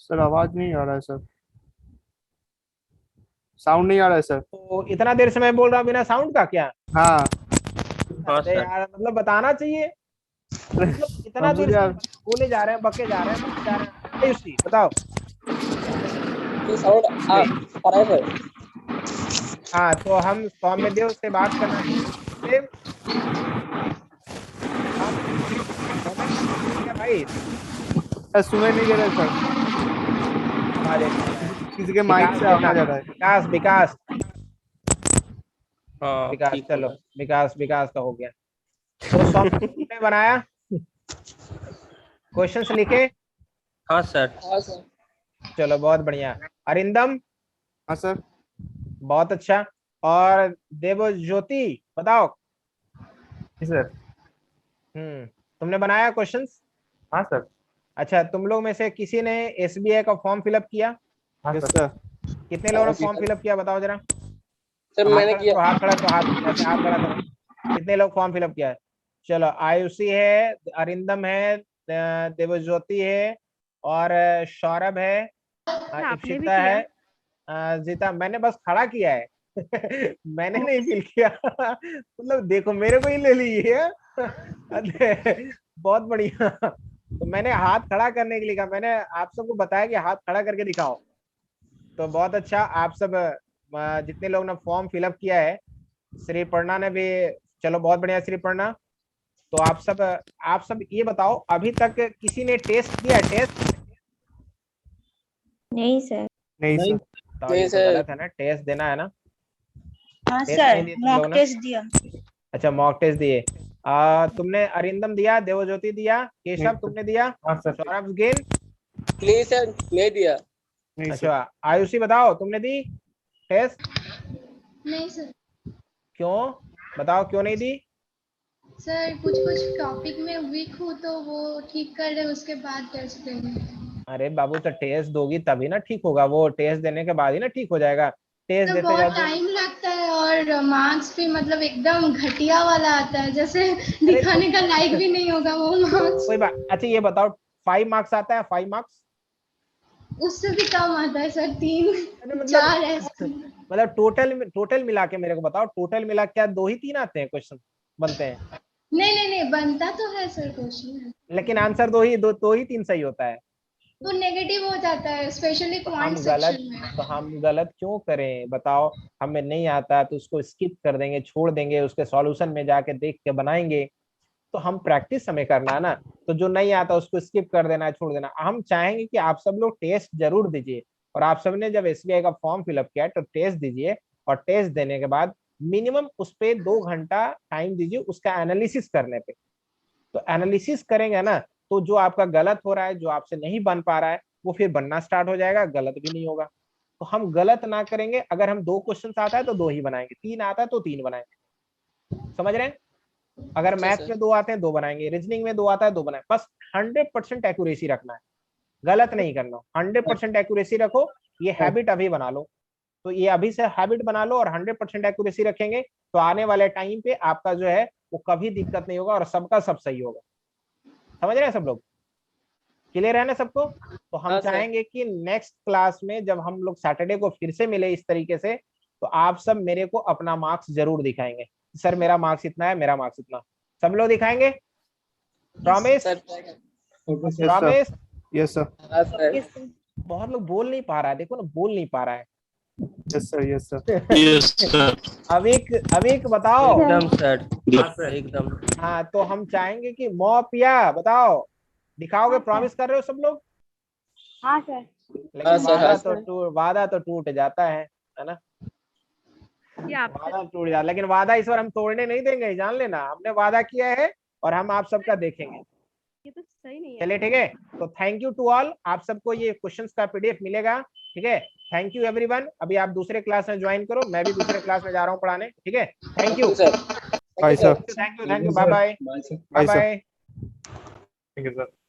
[SPEAKER 5] सर आवाज नहीं आ रहा है सर, साउंड नहीं आ रहा है सर।
[SPEAKER 1] तो इतना देर से मैं बोल रहा हूँ बिना साउंड का क्या?
[SPEAKER 5] हाँ
[SPEAKER 1] अरे यार मतलब बताना चाहिए, मतलब इतना देर से बोले जा रहे हैं, बके जा रहे हैं, बके जा रहे हैं। आयुषी बताओ।
[SPEAKER 2] साउंड आ रहा है सर।
[SPEAKER 1] हाँ तो हम सौम्यदेव से बात करना चाहिए भाई।
[SPEAKER 5] सुनाई नहीं दे रहा है सर, किसी के माइक से आवाज आ रहा है।
[SPEAKER 1] विकास विकास
[SPEAKER 7] हाँ
[SPEAKER 1] विकास
[SPEAKER 7] ठीक
[SPEAKER 1] चलो
[SPEAKER 7] होगा।
[SPEAKER 1] विकास का हो गया। तो सौम्य ने बनाया, क्वेश्चंस लिखे।
[SPEAKER 7] हाँ सर।
[SPEAKER 1] चलो बहुत बढ़िया। अरिंदम
[SPEAKER 5] हाँ सर।
[SPEAKER 1] बहुत अच्छा। और देवज्योति बताओ।
[SPEAKER 5] सर
[SPEAKER 1] तुमने बनाया क्वेश्चंस?
[SPEAKER 5] हाँ सर।
[SPEAKER 1] अच्छा तुम लोग में से किसी ने एसबीआई का फॉर्म फिलअप किया?
[SPEAKER 5] हाँ सर।
[SPEAKER 1] कितने लोगों ने फॉर्म फिलअप किया बताओ जरा।
[SPEAKER 2] सर मैंने किया।
[SPEAKER 1] हाथ खड़ा तो हाथ खड़ा करो। कितने लोग फॉर्म फिलअप किया है? चलो आयुषी है, अरिंदम है, देवज्योति है, और सौरभ है,
[SPEAKER 9] आपने भी
[SPEAKER 1] इप्सिता
[SPEAKER 9] किया?
[SPEAKER 1] है, जीता। मैंने बस खड़ा किया है मैंने नहीं फिल किया मतलब देखो मेरे को ही ले ली है बहुत बढ़िया। तो मैंने हाथ खड़ा करने के लिए कहा, मैंने आप सबको बताया कि हाथ खड़ा करके दिखाओ। तो बहुत अच्छा, आप सब जितने लोग ने फॉर्म फिलअप किया है, श्री पर्णा ने भी, चलो बहुत बढ़िया श्री पर्णा। तो आप सब ये बताओ अभी तक किसी ने टेस्ट दिया है? टेस्ट
[SPEAKER 4] नहीं सर।
[SPEAKER 5] नहीं सर।
[SPEAKER 1] तो ये तो गलत है ना, टेस्ट देना है ना।
[SPEAKER 4] हाँ
[SPEAKER 1] टेस्ट
[SPEAKER 4] सर
[SPEAKER 1] नहीं दिए तुम लोगों
[SPEAKER 4] मॉक
[SPEAKER 1] ने?
[SPEAKER 4] टेस्ट दिया।
[SPEAKER 1] अच्छा मॉक टेस्ट दिए। तुमने अरिंदम दिया, देवज्योति दिया, केशव तुमने दिया,
[SPEAKER 5] हाँ सर।
[SPEAKER 1] सौरभ गेल।
[SPEAKER 2] प्लीज सर नहीं दिया।
[SPEAKER 5] नहीं सर।
[SPEAKER 1] अच्छा आयुषी बताओ तुमने दी टेस्ट?
[SPEAKER 10] नहीं सर।
[SPEAKER 1] क्यों बताओ, क्यों नहीं दी?
[SPEAKER 10] सर कुछ कुछ टॉपिक में वीक हूँ तो वो ठीक कर रहे उसके बाद टेस्ट देंगे।
[SPEAKER 1] अरे बाबू तो टेस्ट दोगी तभी ना ठीक होगा, वो टेस्ट देने के बाद ही ना ठीक हो जाएगा। टेस्ट
[SPEAKER 10] तो
[SPEAKER 1] देते
[SPEAKER 10] बहुत
[SPEAKER 1] जाओ
[SPEAKER 10] टाइम लगता है और मार्क्स भी मतलब एकदम घटिया वाला आता है, जैसे
[SPEAKER 1] अरे
[SPEAKER 10] दिखाने का लायक भी नहीं होगा वो मार्क्स।
[SPEAKER 1] कोई बात। अच्छा ये बताओ 5 मार्क्स आता है? 5 मार्क्स
[SPEAKER 10] उससे भी कम आता है सर, 3
[SPEAKER 1] मतलब
[SPEAKER 10] 4 ऐसे।
[SPEAKER 1] मतलब टोटल मिला के मेरे को बताओ, टोटल मिला क्या 2 ही 3 आते हैं क्वेश्चन बनते हैं?
[SPEAKER 10] नहीं बनता तो है सर क्वेश्चन।
[SPEAKER 1] लेकिन आंसर 2 ही 3 सही होता है।
[SPEAKER 10] तो नेगेटिव हो जाता है, स्पेशली क्वांट सेक्शन में।
[SPEAKER 1] तो हम गलत क्यों करें बताओ? हमें नहीं आता तो उसको स्किप कर देंगे, छोड़ देंगे, उसके सॉल्यूशन में जाके देख के बनाएंगे। तो हम प्रैक्टिस हमें करना है ना, तो जो नहीं आता उसको स्किप कर देना, छोड़ देना। हम चाहेंगे कि आप सब लोग टेस्ट जरूर दीजिए, और आप सबने जब एसबीआई का फॉर्म फिलअप किया तो टेस्ट दीजिए, और टेस्ट देने के बाद मिनिमम उस पे 2 घंटा टाइम दीजिए उसका एनालिसिस करने पे। तो एनालिसिस करेंगे ना, तो जो आपका गलत हो रहा है, जो आपसे नहीं बन पा रहा है, वो फिर बनना स्टार्ट हो जाएगा, गलत भी नहीं होगा। तो हम गलत ना करेंगे। अगर हम 2 क्वेश्चन आता है तो 2 ही बनाएंगे, 3 आता है तो 3 बनाएंगे, समझ रहे हैं? अगर मैथ्स में 2 आते हैं 2 बनाएंगे, रीजनिंग में 2 आता है 2 बनाएंगे। बस 100% एक्यूरेसी रखना है, गलत नहीं करना। 100% एक्यूरेसी रखो, ये हैबिट अभी बना लो। तो ये अभी से हैबिट बना लो, और 100% एक्यूरेसी रखेंगे तो आने वाले टाइम पे आपका जो है वो कभी दिक्कत नहीं होगा, और सबका सब सही होगा। समझ रहे हैं सब लोग? क्लियर है ना सबको? तो हम चाहेंगे कि नेक्स्ट क्लास में जब हम लोग सैटरडे को फिर से मिले इस तरीके से, तो आप सब मेरे को अपना मार्क्स जरूर दिखाएंगे। सर मेरा मार्क्स इतना है, मेरा मार्क्स इतना, सब लोग दिखाएंगे? प्रॉमिस? प्रॉमिस?
[SPEAKER 6] Yes sir.
[SPEAKER 1] बहुत लोग बोल नहीं पा रहा है, देखो ना, बोल नहीं पा रहा है।
[SPEAKER 6] Yes sir. Yes sir.
[SPEAKER 8] Yes sir.
[SPEAKER 1] Avik बताओ।
[SPEAKER 7] एकदम सर, एकदम।
[SPEAKER 1] हाँ, तो हम चाहेंगे कि मोपिया बताओ, दिखाओगे? प्रॉमिस कर रहे हो सब लोग?
[SPEAKER 4] हाँ सर।
[SPEAKER 1] लेकिन वादा तो टूट जाता है ना?
[SPEAKER 9] ये आप
[SPEAKER 1] वादा टूट जाता, लेकिन वादा इस बार हम तोड़ने नहीं देंगे, जान लेना। हमने वादा किया है और हम आप सबका देखेंगे।
[SPEAKER 9] ये तो सही नहीं है।
[SPEAKER 1] चलिए ठीक है, तो थैंक यू टू ऑल। आप सबको ये क्वेश्चंस का पीडीएफ मिलेगा, ठीक है? Thank you everyone. अभी आप दूसरे क्लास में ज्वाइन करो, मैं भी दूसरे क्लास में जा रहा हूँ पढ़ाने, ठीक है? Thank you
[SPEAKER 6] bye sir.
[SPEAKER 1] Thank you, bye bye, bye bye.
[SPEAKER 6] Thank you sir.